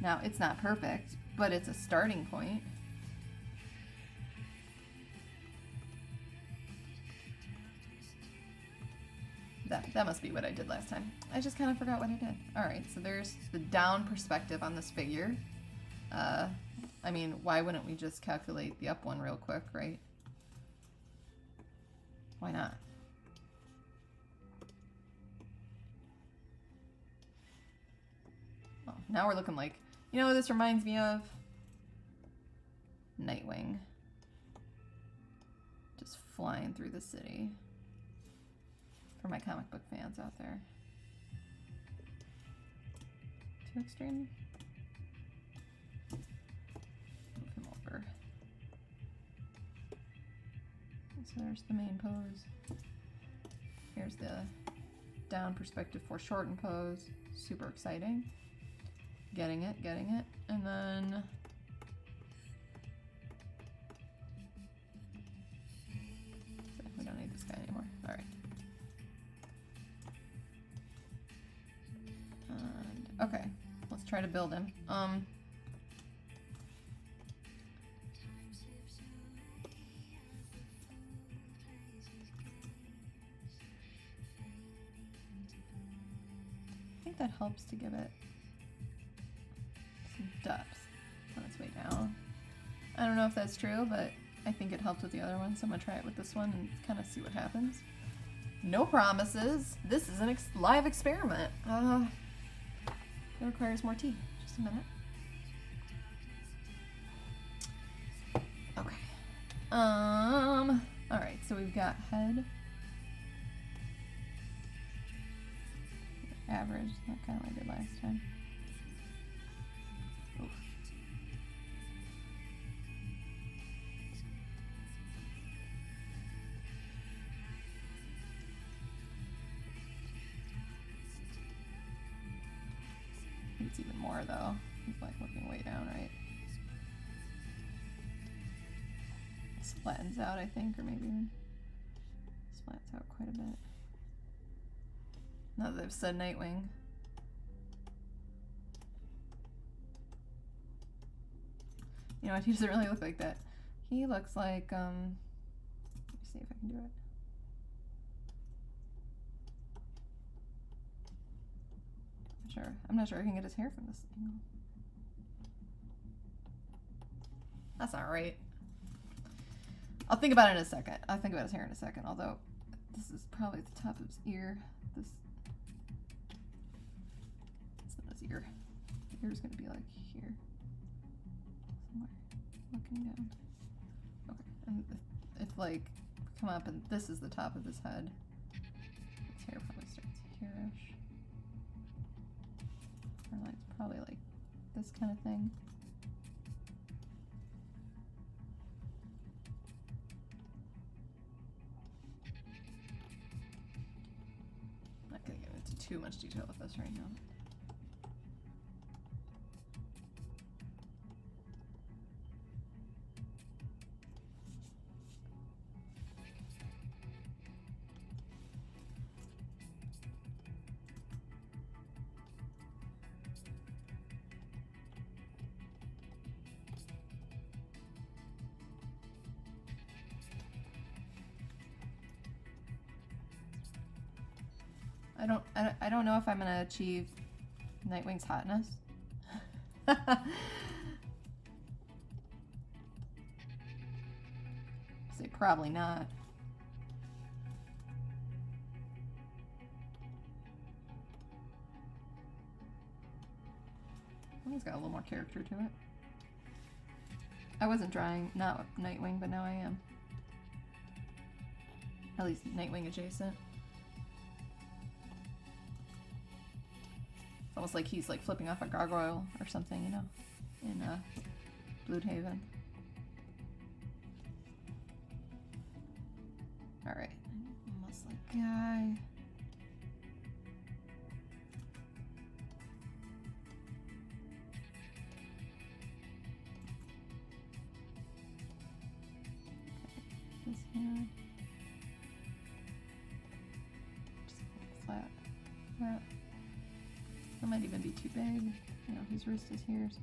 Now, it's not perfect, but it's a starting point. That must be what I did last time. I just kind of forgot what I did. Alright, so there's the down perspective on this figure. I mean, why wouldn't we just calculate the up one real quick, right? Why not? Well, now we're looking like, you know what this reminds me of? Nightwing just flying through the city for my comic book fans out there. Too extreme? Move him over. So there's the main pose. Here's the down perspective foreshortened pose. Super exciting. Getting it, getting it. And then we don't need this guy anymore. Alright. Okay, let's try to build him. I think that helps to give it some depth on its way down. I don't know if that's true, but I think it helped with the other one, so I'm gonna try it with this one and kind of see what happens. No promises. This is an live experiment. It requires more tea. Just a minute. Okay. Alright, so we've got head. Average, not kind of like I did last time. Oof. It's even more though. He's like looking way down, right? This flattens out, I think, or maybe even splats out quite a bit. Now that they've said Nightwing. You know what? He doesn't really look like that. He looks like, let me see if I can do it. I'm not sure I can get his hair from this angle. That's not right. I'll think about it in a second. I'll think about his hair in a second, although this is probably the top of his ear. It's not his ear. The ear's gonna be like here. Somewhere. Looking down. Okay. And if like come up and this is the top of his head. His hair probably starts here-ish. Or like probably like this kind of thing. Not gonna get into too much detail with this right now. I don't know if I'm gonna achieve Nightwing's hotness. Say probably not. Well, he's got a little more character to it. I wasn't drawing not Nightwing, but now I am. At least Nightwing adjacent. Almost like he's like flipping off a gargoyle or something, you know, in Bloodhaven. Alright, muscle guy. His hand. Just flat. Flat. That might even be too big. You know, his wrist is here, so.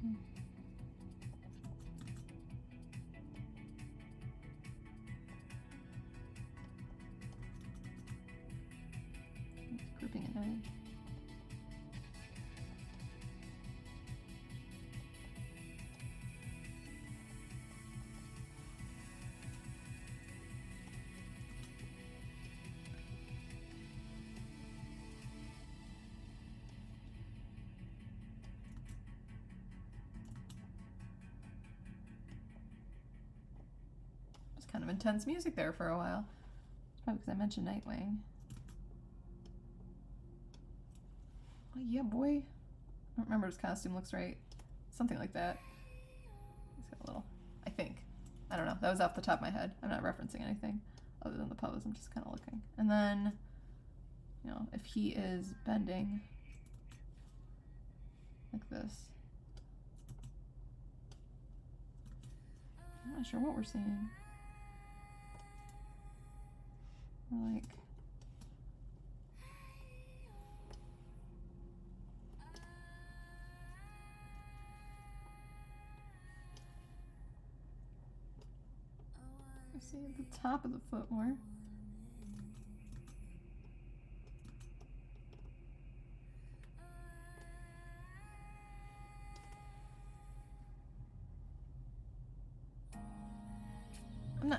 Grouping it in. kind of intense music there for a while. It's probably because I mentioned Nightwing. Oh yeah, boy. I don't remember his costume looks right. Something like that. He's got a little, I think. I don't know. That was off the top of my head. I'm not referencing anything other than the pose. I'm just kind of looking. And then, you know, if he is bending like this, I'm not sure what we're seeing. We're like, I see at the top of the foot more.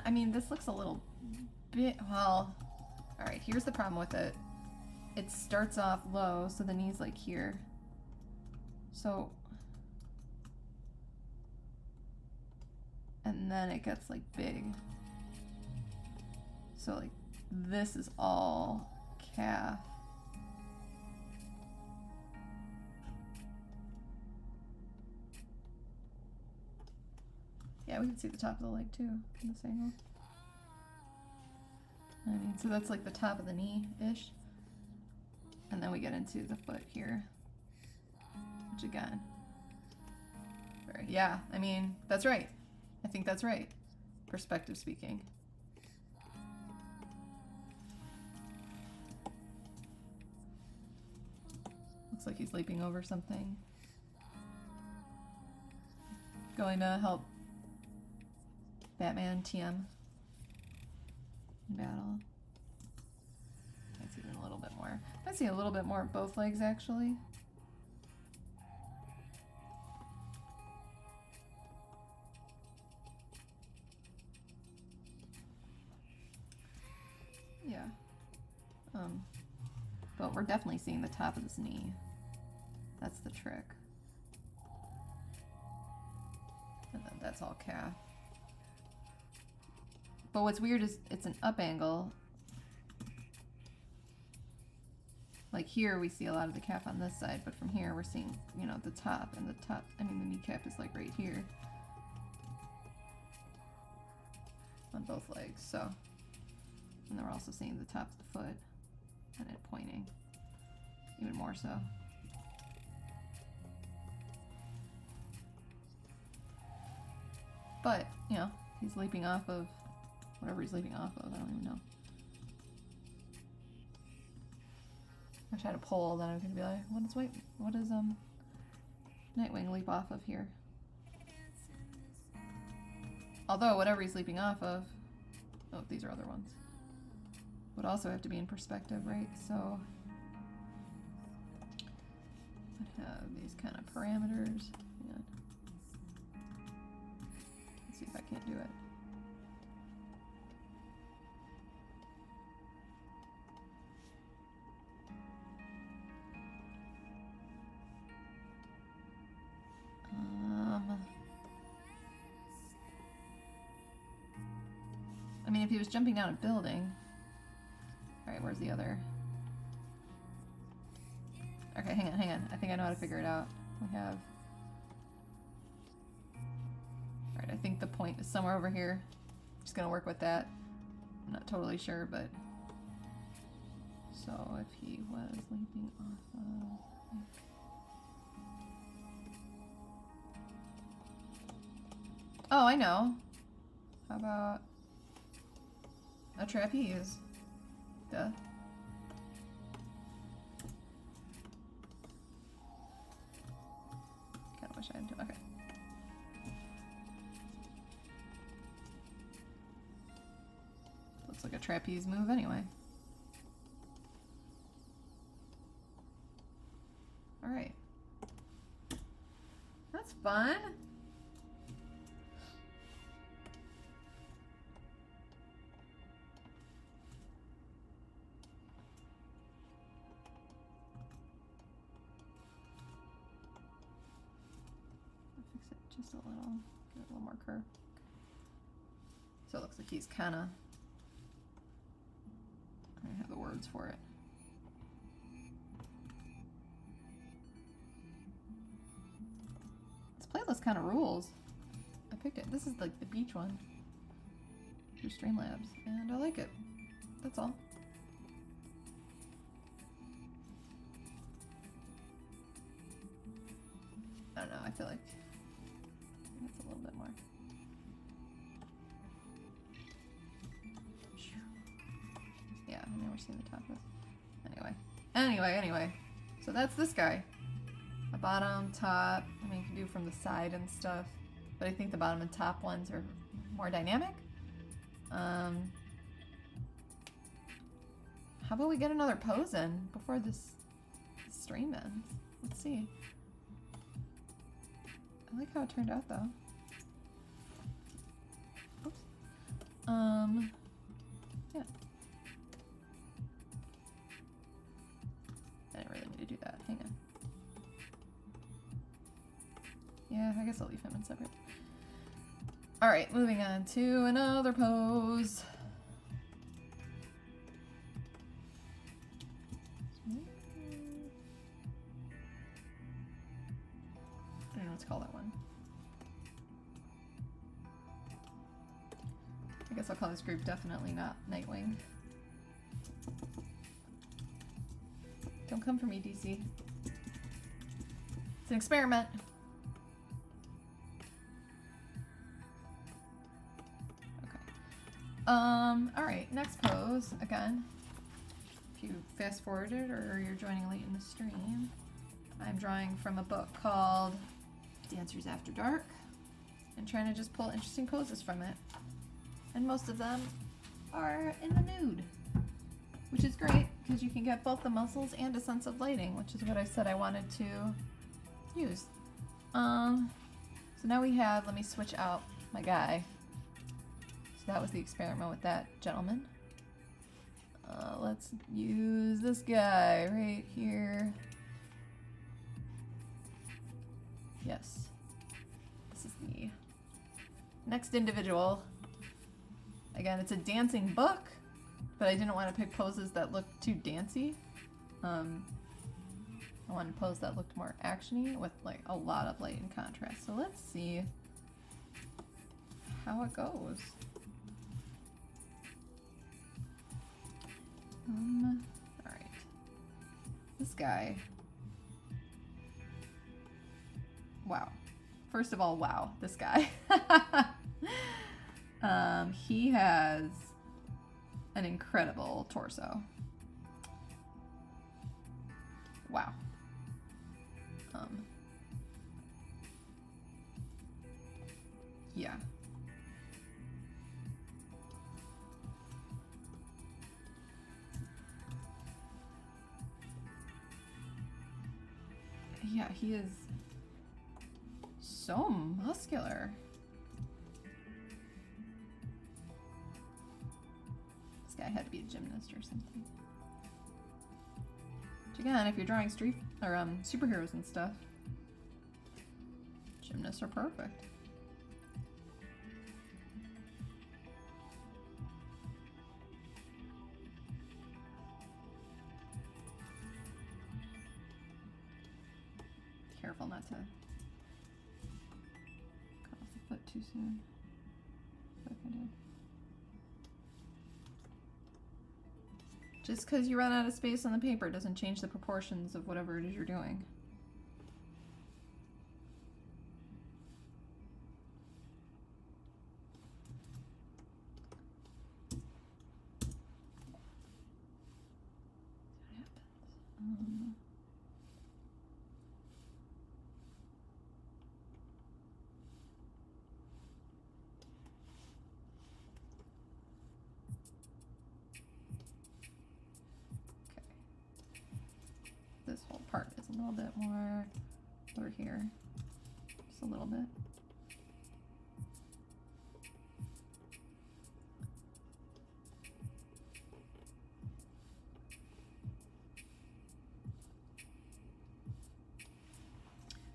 I mean, this looks a little bit, well, all right, here's the problem with it. It starts off low, so the knee's like here. So, and then it gets like big. So like, this is all calf. Yeah, we can see the top of the leg too from this angle. I mean, so that's like the top of the knee-ish. And then we get into the foot here. Which again, yeah, I mean, that's right. I think that's right. Perspective speaking. Looks like he's leaping over something. Going to help Batman TM in battle. I see even a little bit more. I see a little bit more of both legs actually. Yeah. But we're definitely seeing the top of his knee. That's the trick. And then that's all calf. But what's weird is it's an up angle. Like here we see a lot of the calf on this side, but from here we're seeing, you know, the top, and the top, I mean the kneecap is like right here. On both legs, so. And then we're also seeing the top of the foot and it pointing, even more so. But, you know, he's leaping off of whatever he's leaping off of, I don't even know. I tried to pull, then I'm gonna be like, what does Nightwing leap off of here? Although whatever he's leaping off of, oh, these are other ones, would also have to be in perspective, right? So I'd have these kind of parameters. Yeah. Let's see if I can't do it. I mean, if he was jumping down a building. Alright, where's the other? Okay, hang on. I think I know how to figure it out. We have... Alright, I think the point is somewhere over here. Just gonna work with that. I'm not totally sure, but... So, if he was leaping off of... Oh, I know. How about... a trapeze? Duh. Kinda wish I had to. Okay. Looks like a trapeze move anyway. Alright. That's fun. Just a little, get a little more curve. So it looks like he's kind of, I don't have the words for it. This playlist kind of rules. I picked it. This is like the beach one through Streamlabs, and I like it. That's all. I don't know, I feel like that's a little bit more. Yeah, I've never seen the top of this. Anyway. So that's this guy. A bottom, top, I mean you can do from the side and stuff, but I think the bottom and top ones are more dynamic. How about we get another pose in before this stream ends? Let's see. I like how it turned out though. Oops. Yeah. I didn't really need to do that. Hang on. Yeah, I guess I'll leave him in separate. Alright, moving on to another pose. I don't know what to call that one. I guess I'll call this group definitely not Nightwing. Don't come for me, DC. It's an experiment. Alright, next pose, again. If you fast forwarded or you're joining late in the stream, I'm drawing from a book called Dancers After Dark and trying to just pull interesting poses from it. And most of them are in the nude, which is great because you can get both the muscles and a sense of lighting, which is what I said I wanted to use. So now we have, let me switch out my guy. So that was the experiment with that gentleman. Let's use this guy right here. Yes. This is the next individual. Again, it's a dancing book, but I didn't want to pick poses that looked too dancey. I wanted a pose that looked more actiony with like a lot of light and contrast. So let's see how it goes. Alright. This guy. Wow. First of all, wow, this guy. He has an incredible torso. Wow. Yeah. Yeah, he is so muscular. This guy had to be a gymnast or something. Which again, if you're drawing street or superheroes and stuff, gymnasts are perfect. Careful not to cut off the foot too soon. What if I did? Just because you run out of space on the paper doesn't change the proportions of whatever it is you're doing. What happens? This whole part is a little bit more over here, just a little bit.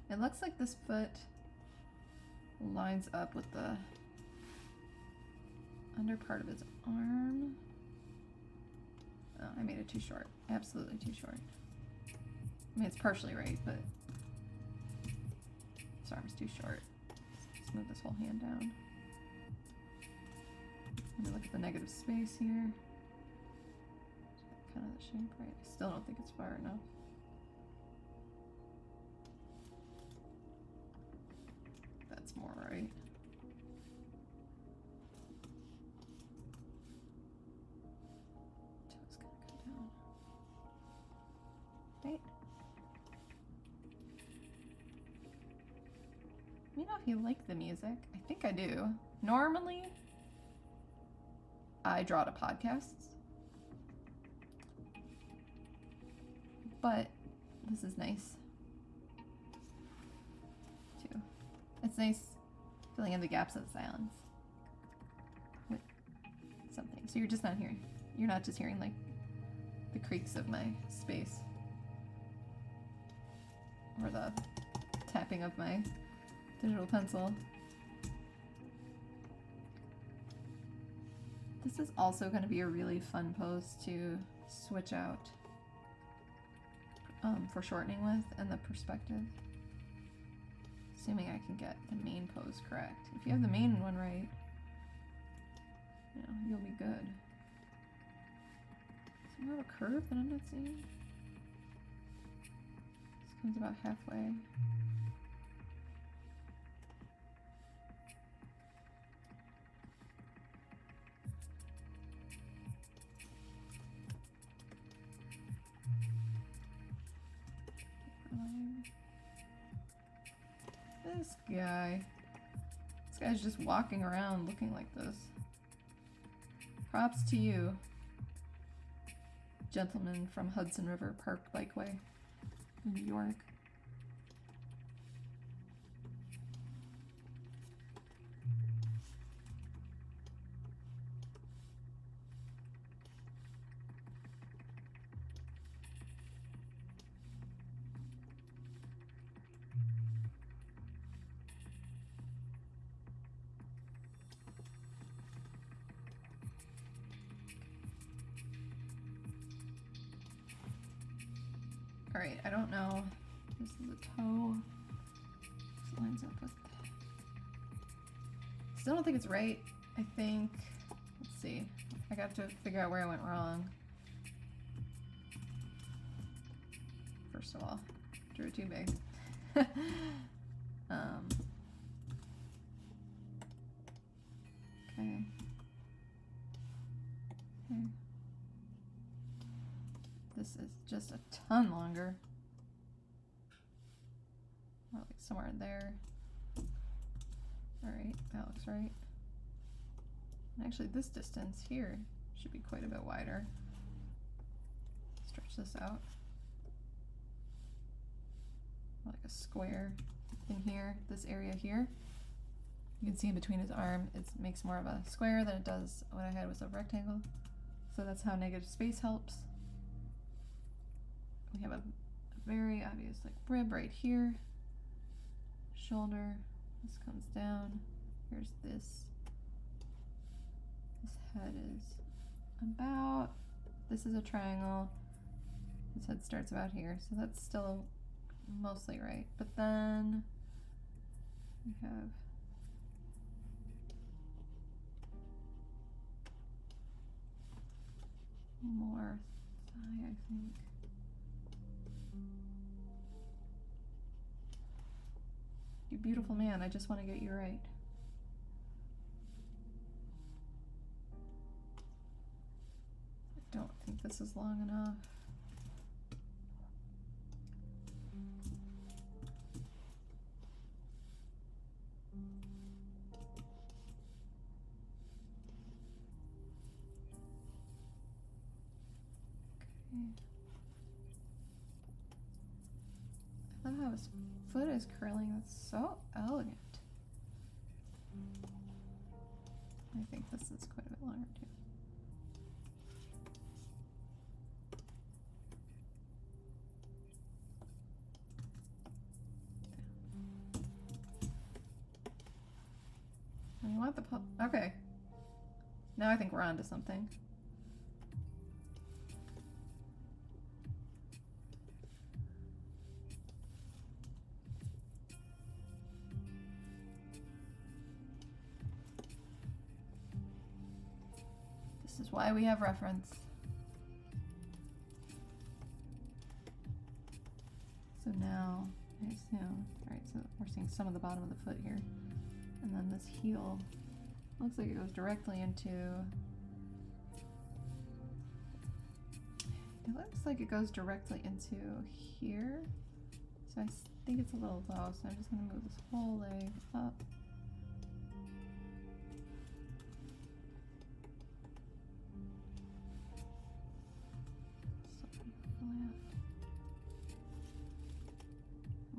It looks like this foot lines up with the under part of his arm. Oh, I made it too short. Absolutely too short. I mean, it's partially right, but his arm's too short. Let's move this whole hand down. Let me look at the negative space here. Kind of the shape, right? I still don't think it's far enough. That's more right. Toe's gonna come down. Right? Let me know if you like the music. I think I do. Normally, I draw to podcasts. But this is nice too. It's nice filling in the gaps of silence with something. So you're just not hearing. You're not just hearing like the creaks of my space or the tapping of my digital pencil. This is also going to be a really fun pose to switch out foreshortening with and the perspective. Assuming I can get the main pose correct. If you have the main one right, you know, you'll be good. Is there more of a curve that I'm not seeing? This comes about halfway. This guy. This guy's just walking around looking like this. Props to you, gentleman from Hudson River Park Bikeway in New York. Alright, I don't know. This is a toe. This lines up with... Still don't think it's right. I think... Let's see. I got to figure out where I went wrong. First of all, drew it too big. Okay. Okay. This is just a ton longer. Or like somewhere in there. Alright, that looks right. And actually this distance here should be quite a bit wider. Stretch this out. Like a square in here, this area here. You can see in between his arm, it makes more of a square than it does what I had was a rectangle. So that's how negative space helps. We have a very obvious like rib right here. Shoulder, this comes down. Here's this. This head is about, this is a triangle. His head starts about here, so that's still mostly right. But then we have more thigh, I think. You beautiful man, I just want to get you right. I don't think this is long enough. I love how his foot is curling. That's so elegant. I think this is quite a bit longer too. And you want the pup? Okay. Now I think we're onto something. This is why we have reference. So now, I assume, alright, so we're seeing some of the bottom of the foot here. And then this heel looks like it goes directly into, it looks like it goes directly into here. So I think it's a little low, so I'm just gonna move this whole leg up.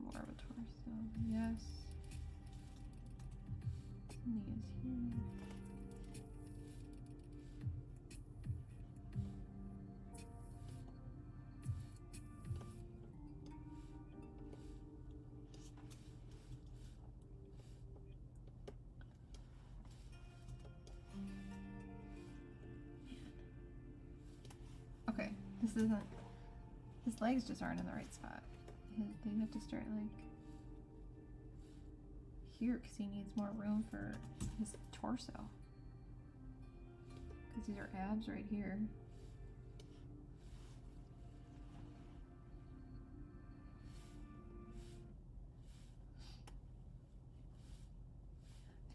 More of a torso, yes. Knee is here. Okay, this isn't, his legs just aren't in the right spot. They have to start like here because he needs more room for his torso. Because these are abs right here.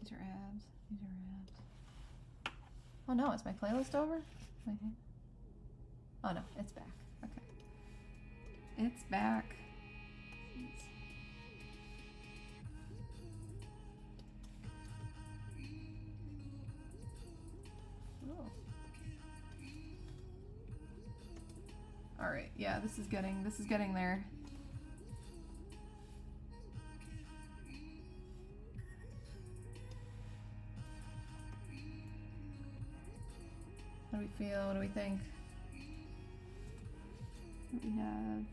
These are abs. These are abs. Oh no, is my playlist over? Oh no, it's back. Okay. It's back. All right, yeah, this is getting there. How do we feel? What do we think? What do we have?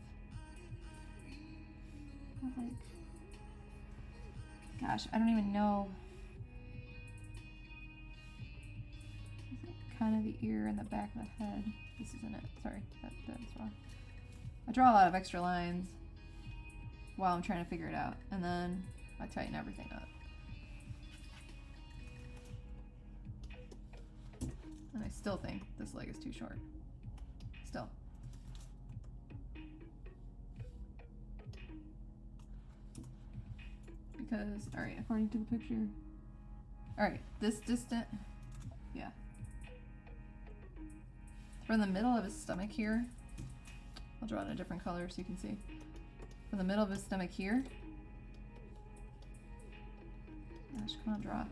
Like, gosh, I don't even know. Kind of the ear and the back of the head. This isn't it. Sorry, that's wrong. I draw a lot of extra lines while I'm trying to figure it out, and then I tighten everything up. And I still think this leg is too short. Still. Because, alright, according to the picture. Alright, this distant. Yeah. From the middle of his stomach here, I'll draw it in a different color so you can see. From the middle of his stomach here, gosh, come on, draw.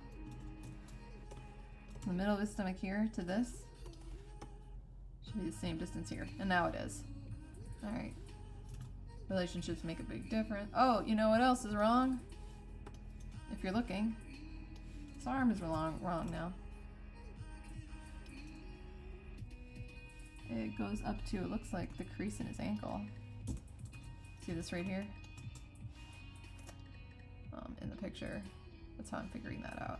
From the middle of his stomach here to this, should be the same distance here, and now it is. All right, relationships make a big difference. Oh, you know what else is wrong? If you're looking, his arm is wrong now. It goes up to, it looks like the crease in his ankle. See this right here? In the picture. That's how I'm figuring that out.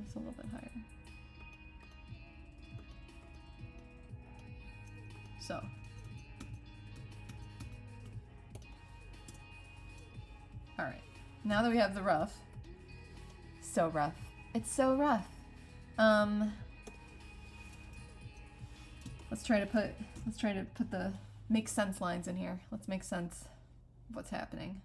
Just a little bit higher. So. Alright. Now that we have the rough. So rough. It's so rough. Let's try to put the make sense lines in here. Let's make sense of what's happening.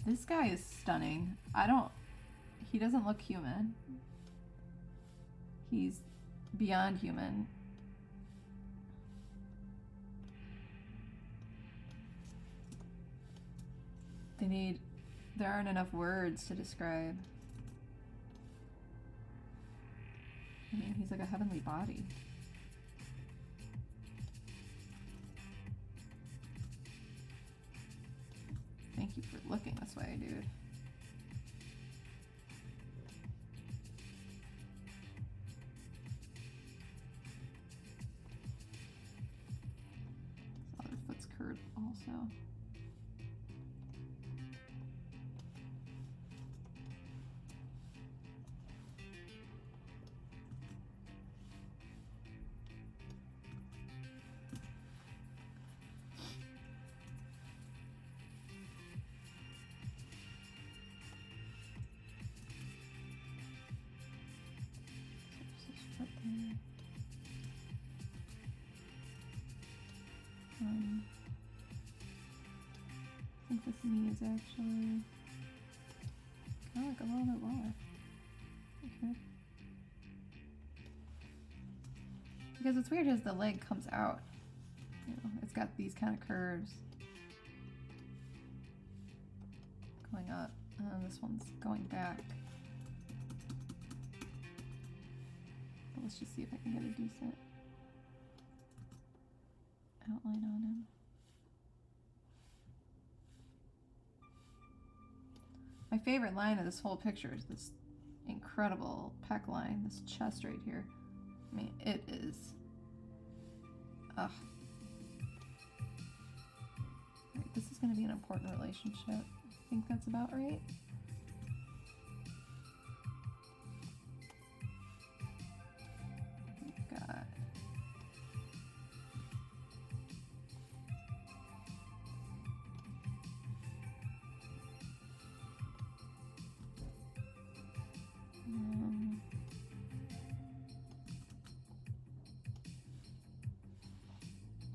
This guy is stunning. He doesn't look human. He's beyond human. There aren't enough words to describe. I mean, he's like a heavenly body. dude. This other foot's curved also. I think this knee is actually kind of like a little bit lower. Okay. Because it's weird as the leg comes out. You know, it's got these kind of curves going up, and then this one's going back. But let's just see if I can get a decent outline on him. My favorite line of this whole picture is this incredible pec line, this chest right here. I mean, it is. Ugh. Right, this is going to be an important relationship. I think that's about right. We've got.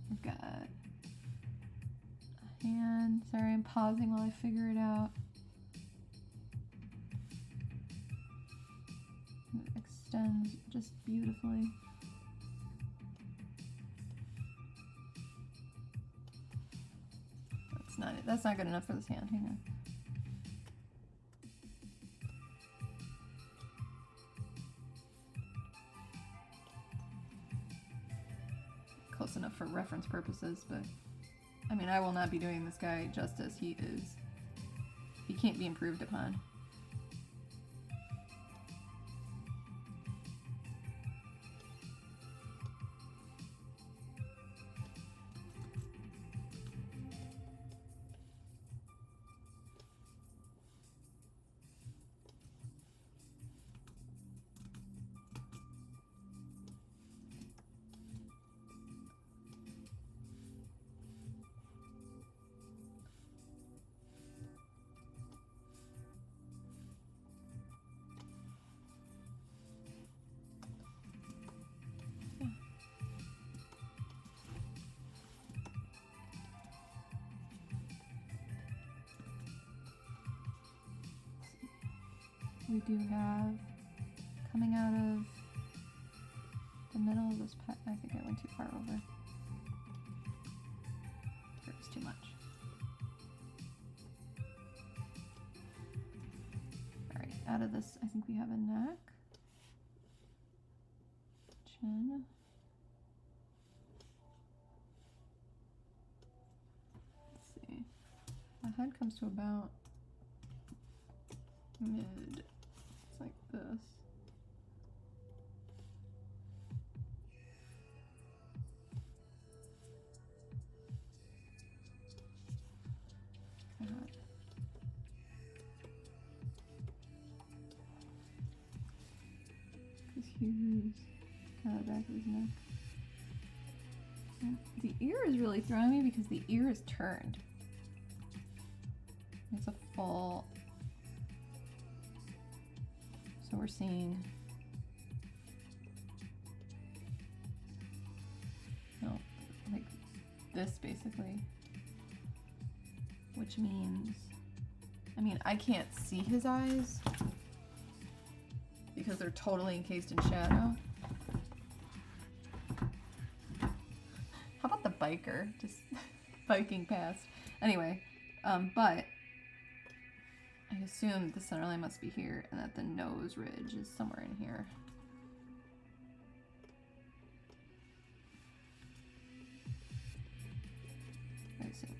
We've got a hand. Sorry, I'm pausing while I figure it out. It extends just beautifully. That's not good enough for this hand. Hang on. Close enough for reference purposes, but I mean, I will not be doing this guy justice. He can't be improved upon. We do have, coming out of the middle of this pet, I think I went too far over. There was too much. Alright, out of this, I think we have a neck, chin. Let's see. The head comes to about mid. It's like this. His hues, kind of the back of his neck. And the ear is really throwing me because the ear is turned. It's a full. So we're seeing, no, like this basically, which means, I mean, I can't see his eyes because they're totally encased in shadow. How about the biker just biking past? Anyway, but I assume the center line must be here and that the nose ridge is somewhere in here. I assume.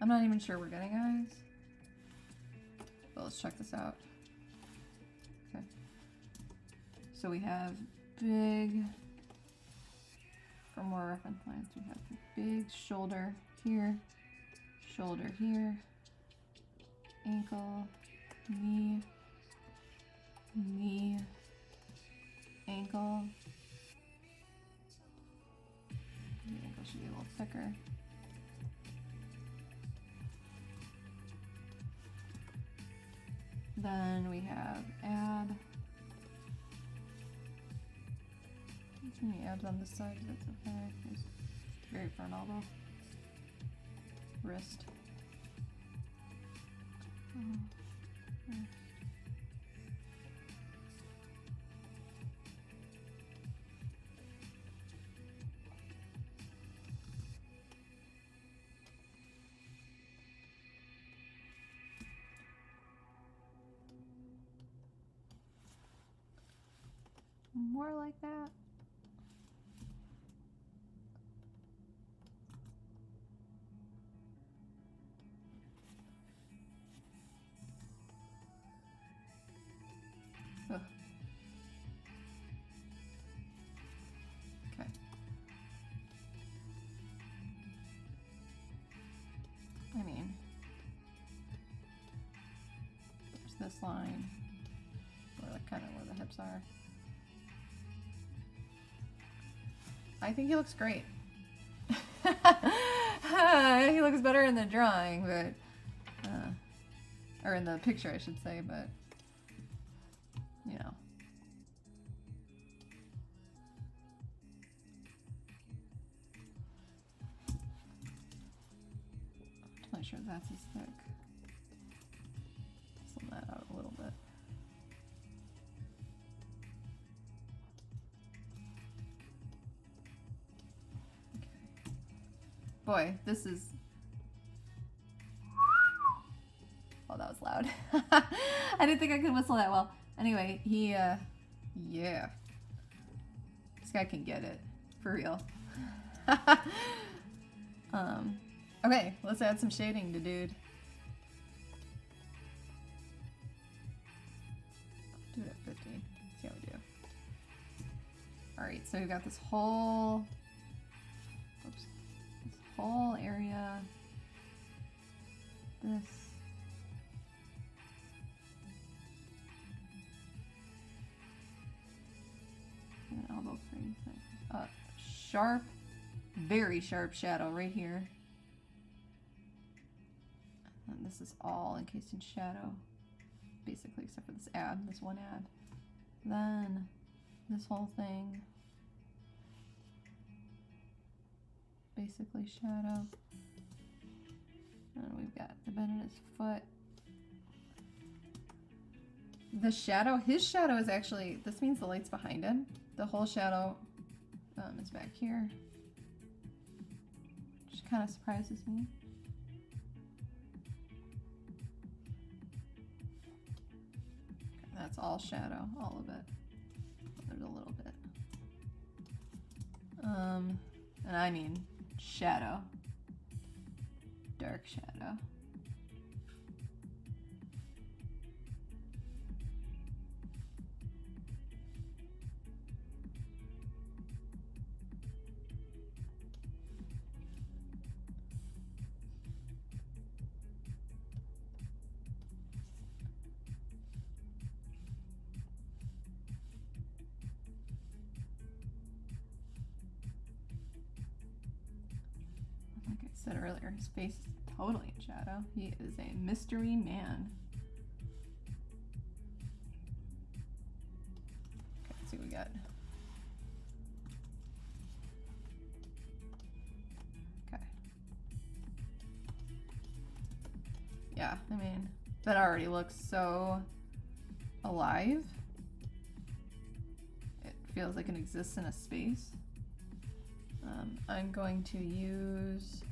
I'm not even sure we're getting eyes. But let's check this out. Okay. So we have big, for more reference lines, we have big shoulder here, ankle, knee, ankle. The ankle should be a little thicker. Then we have ab. Any abs on this side? That's okay. There's very far an elbow. Wrist. Wrist. More like that. Ugh. Okay. I mean, there's this line, or like kind of where the hips are. I think he looks great. He looks better in the drawing, but or in the picture, I should say, but you know. I'm not sure that's as thick. Slim that out a little bit. Boy, this is... Oh, that was loud. I didn't think I could whistle that well. Anyway, he, yeah. This guy can get it. For real. Okay, let's add some shading to dude. Do it at 50. See how we do. Alright, so we've got this whole... Oops. Whole area, this, and an elbow crease, sharp, very sharp shadow right here, and this is all encased in shadow, basically, except for this ad, this one ad, then this whole thing. Basically shadow. And we've got the bend in his foot. The shadow, his shadow is actually, this means the light's behind him. The whole shadow is back here. Which kind of surprises me. Okay, that's all shadow, all of it. There's a little bit. And I mean shadow, dark shadow. Like I said earlier, his face is totally in shadow. He is a mystery man. Okay, let's see what we got. Okay. Yeah, I mean, that already looks so alive. It feels like it exists in a space. I'm going to use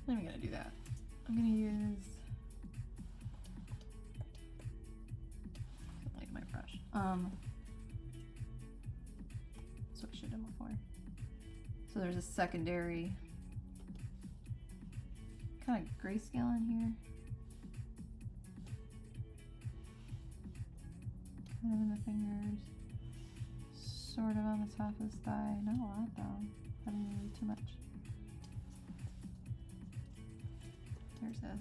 I'm gonna do that. I'm gonna use like my brush. So there's a secondary kind of grayscale in here. Kind of in the fingers. Sort of on the top of his thigh. Not a lot though. I don't need too much. There's a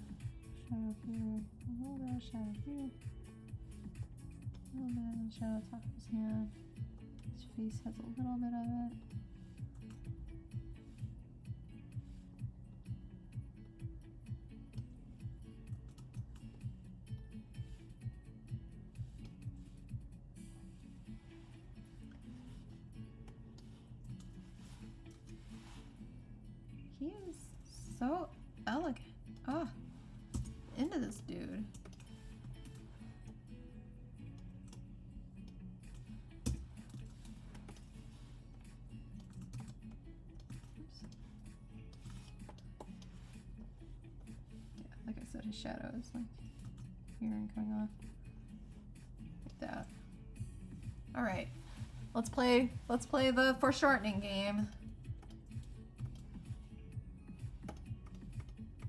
shadow here. A little bit of shadow here. A little bit of shadow top of his hand. His face has a little bit of it. He is so elegant. Oh, into this dude. Oops. Yeah, like I said, his shadow is like here and coming off like that. All right, let's play the foreshortening game.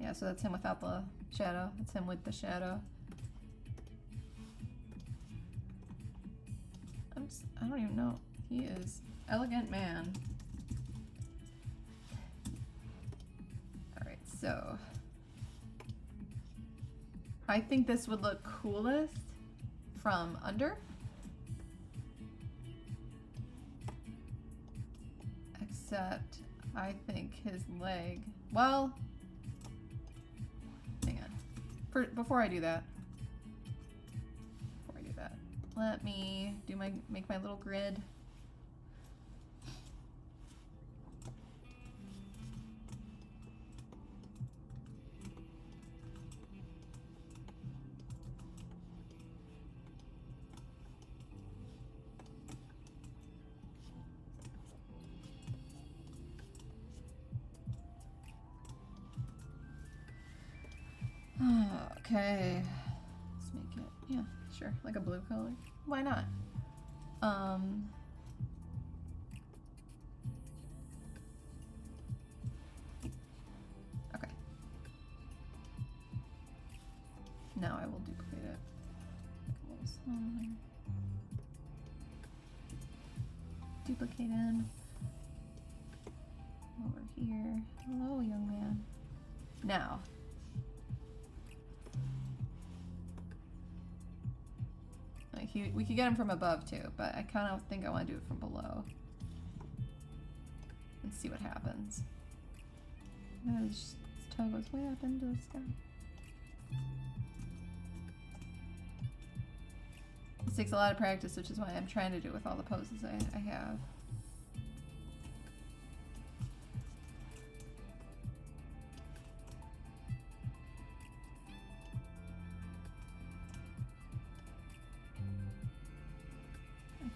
Yeah, so that's him without the shadow. That's him with the shadow. I don't even know. He is elegant man. All right, so I think this would look coolest from under. Except I think his leg, well, before I do that, let me make my little grid. Okay, let's make it, yeah, sure, like a blue color. Why not? Okay. Now I will duplicate it. Make a little smaller. Duplicate him. Over here. Hello, young man. Now. We could get him from above too, but I kind of think I want to do it from below and see what happens. His toe goes way up into the sky. This takes a lot of practice, which is why I'm trying to do it with all the poses I have.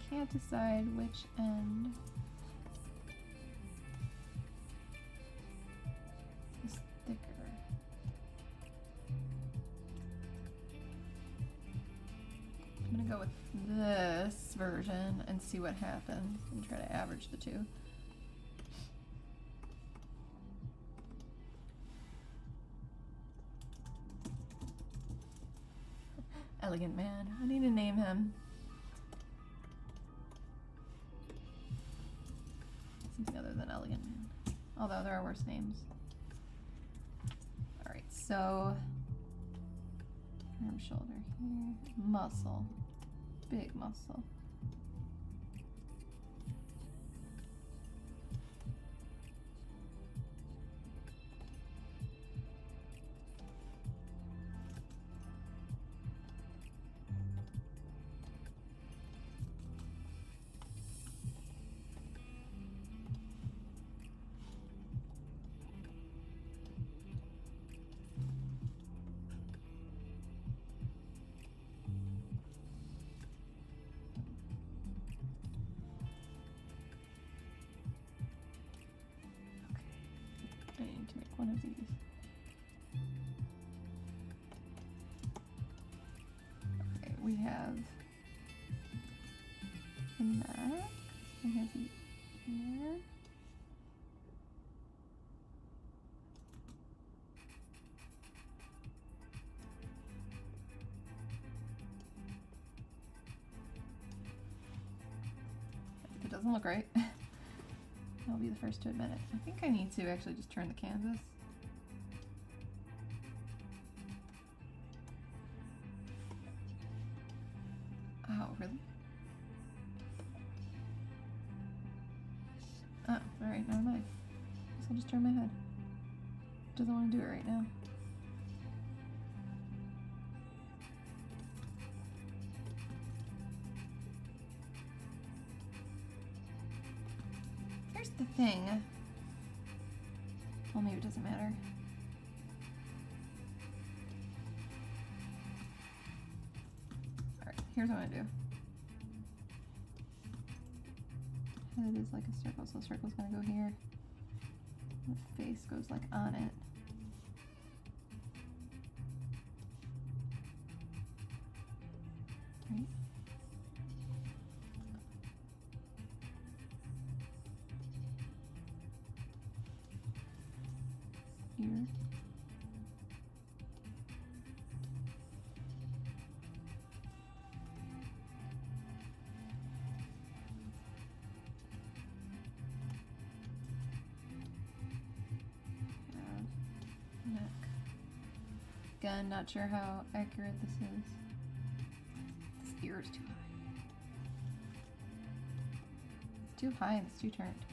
Can't decide which end is thicker. I'm gonna go with this version and see what happens and try to average the two. Elegant man. I need to name him. Something other than elegant man. Although there are worse names. Alright, so arm, shoulder here. Muscle. Big muscle. I need to make one of these. Okay, we have the neck, we have the ear, doesn't look right. I'll be the first to admit it. I think I need to actually just turn the canvas. Oh, really? Oh, alright, never mind. Guess I'll just turn my head. Doesn't want to do it right now. Here's the thing. Well, maybe it doesn't matter. Alright, here's what I'm gonna do. Head is like a circle, so the circle's gonna go here. The face goes like on it. Right? Here. Neck. Again, not sure how accurate this is. This ear is too high. It's too high and it's too turned.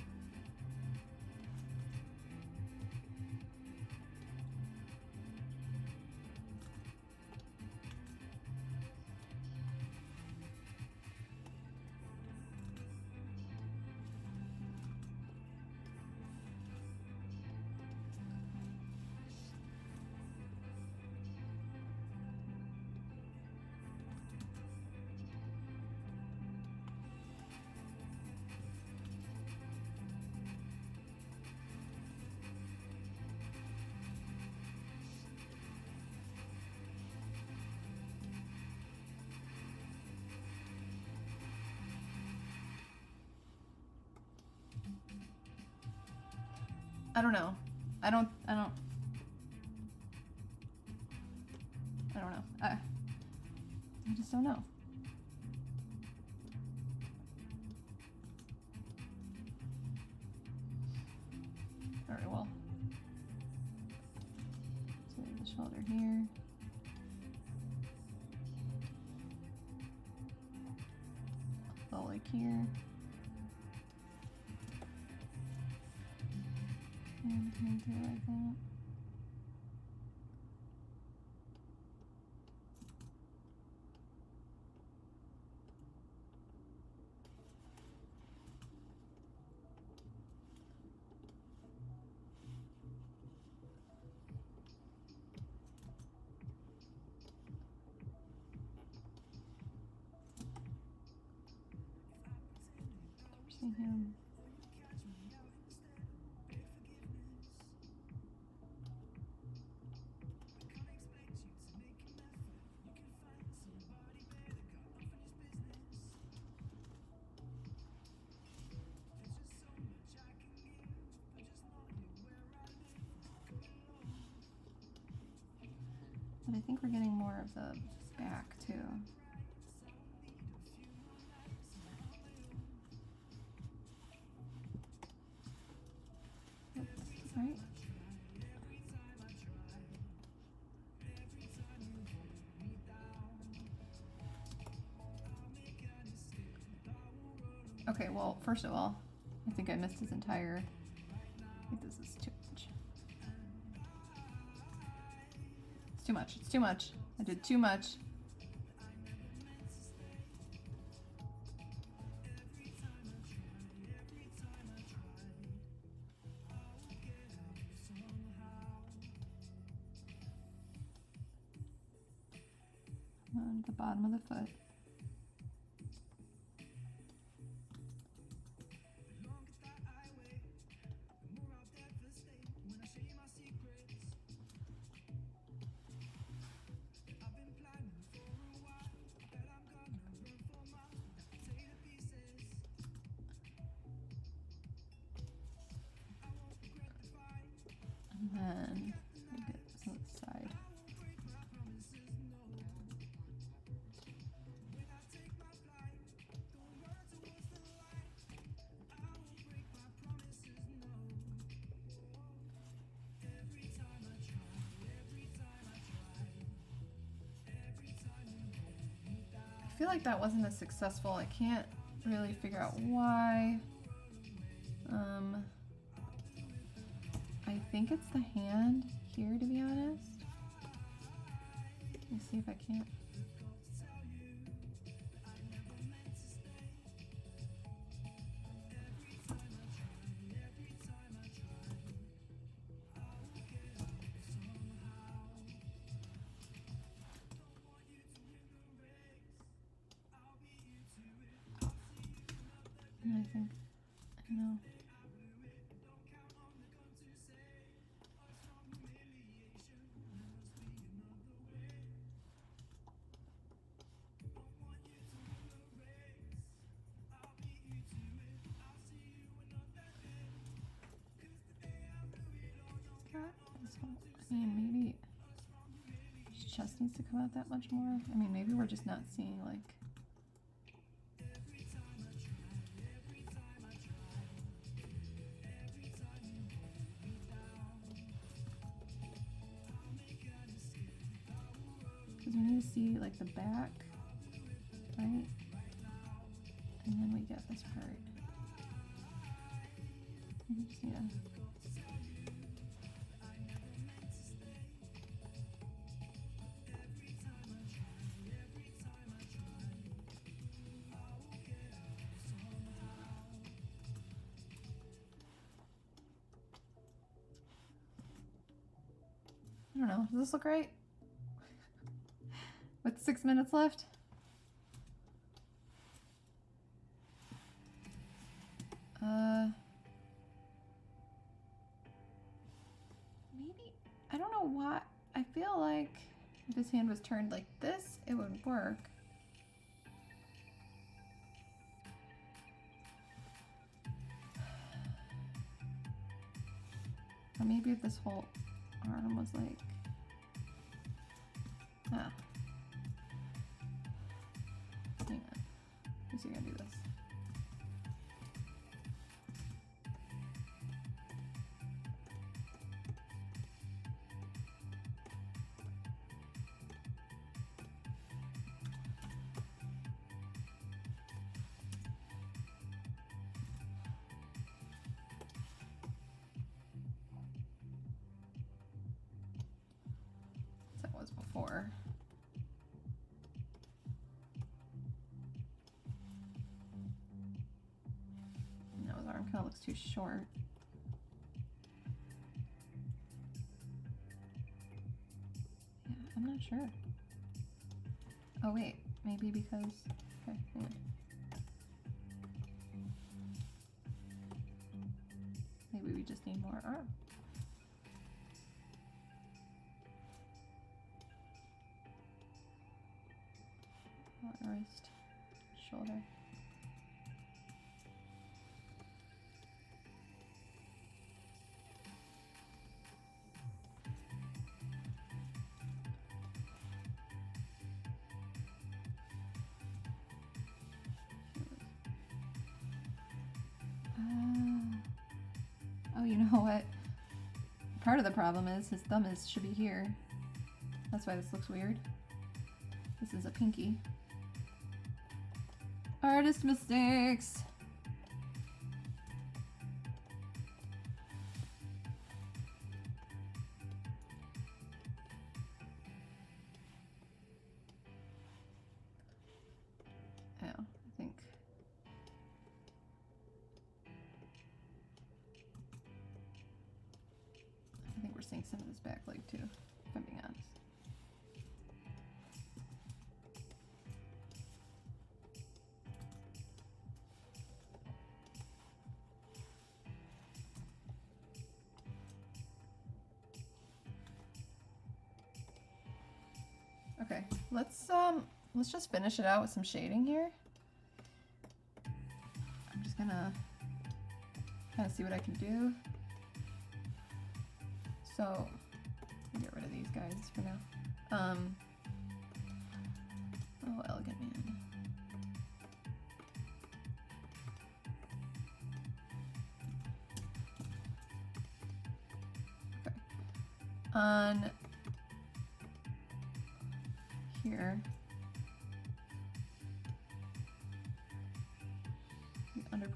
I don't know. I don't know. I just don't know. Alright, well. So the shoulder here. The leg here. And can do it like that. See him. But I think we're getting more of the back too. Right? Okay, well, first of all, I think I missed his entire... I think this is too much. It's too much. It's too much. I did too much. On the bottom of the foot. And then we get this on the side. feel like that wasn't as successful. I can't really figure out why. I think it's the hand here, to be honest. Let me see if I can't. I think, I know. I mean, maybe his chest needs to come out that much more. I mean, maybe we're just not seeing, like, because we need to see, like, the back, right? And then we get this part. We just need to... I don't know. Does this look right? With 6 minutes left? Maybe, I don't know why. I feel like if his hand was turned like this, it would work. Or maybe if this whole arm was like, ah. Hang on. Who's gonna do this? That was before. No, his arm kind of looks too short. Yeah, I'm not sure. Oh wait, maybe because, okay, hang on. Maybe we just need more arm. Wrist, shoulder. Oh, you know what? Part of the problem is his thumb should be here. That's why this looks weird. This is a pinky. Artist mistakes. Oh, I think we're seeing some of his back leg too, if I'm being honest. Okay, let's just finish it out with some shading here. I'm just gonna kind of see what I can do. So, get rid of these guys for now. Oh, elegant man. Okay. On here,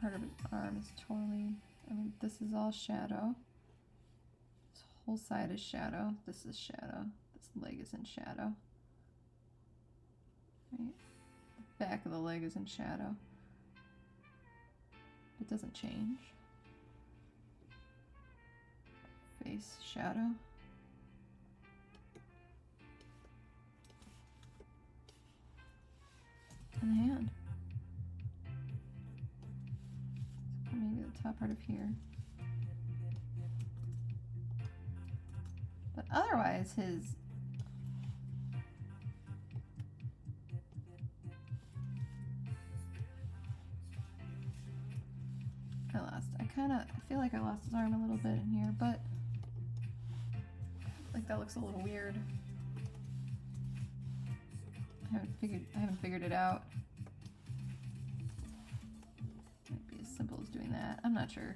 part of his arm is totally, I mean, this is all shadow. This whole side is shadow. This is shadow. This leg is in shadow. Right? The back of the leg is in shadow. It doesn't change. Face, shadow. And the hand. So maybe the top part of here. But otherwise, his I feel like I lost his arm a little bit in here, but like that looks a little weird. I haven't figured it out. Might be as simple as doing that. I'm not sure.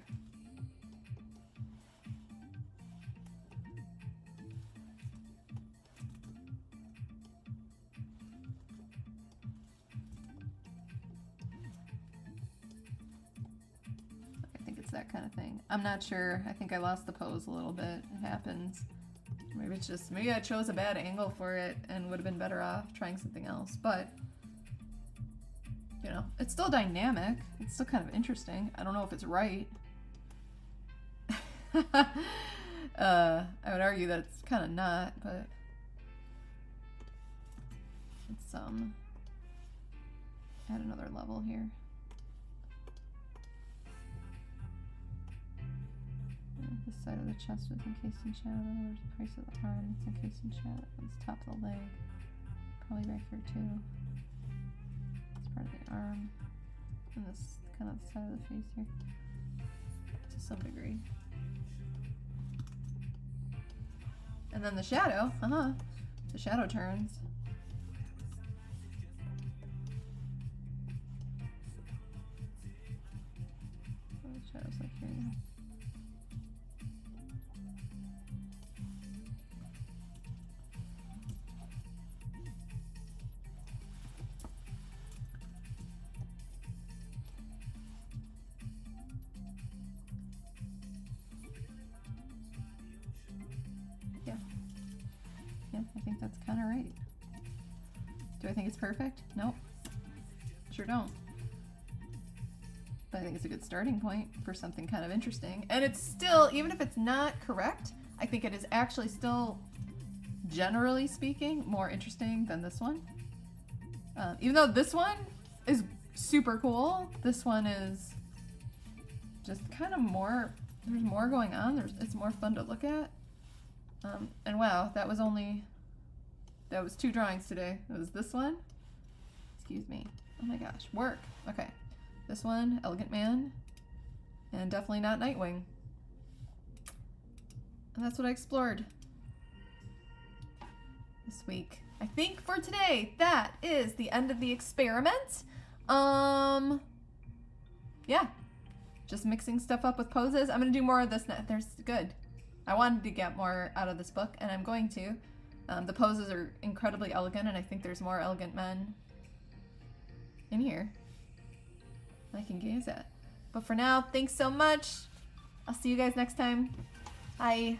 That kind of thing. I'm not sure. I think I lost the pose a little bit. It happens. Maybe it's just, maybe I chose a bad angle for it and would have been better off trying something else. But, you know, it's still dynamic. It's still kind of interesting. I don't know if it's right. I would argue that it's kind of not, but it's, add another level here. This side of the chest was encased in shadow. There's the price of the arm. It's encased in shadow. It's top of the leg. Probably back here too. It's part of the arm. And this kind of the side of the face here. To some degree. And then the shadow. The shadow turns. What are the shadows like here? I think that's kind of right. Do I think it's perfect? Nope. Sure don't. But I think it's a good starting point for something kind of interesting. And it's still, even if it's not correct, I think it is actually still, generally speaking, more interesting than this one. Even though this one is super cool, this one is just kind of more, there's more going on. It's more fun to look at. And wow, that was 2 drawings today. It was this one. Excuse me. Oh my gosh, work. Okay. This one, Elegant Man, and definitely not Nightwing. And that's what I explored this week. I think for today, that is the end of the experiment. Yeah. Just mixing stuff up with poses. I'm gonna do more of this now. There's good. I wanted to get more out of this book, and I'm going to. The poses are incredibly elegant, and I think there's more elegant men in here I can gaze at. But for now, thanks so much. I'll see you guys next time. Bye.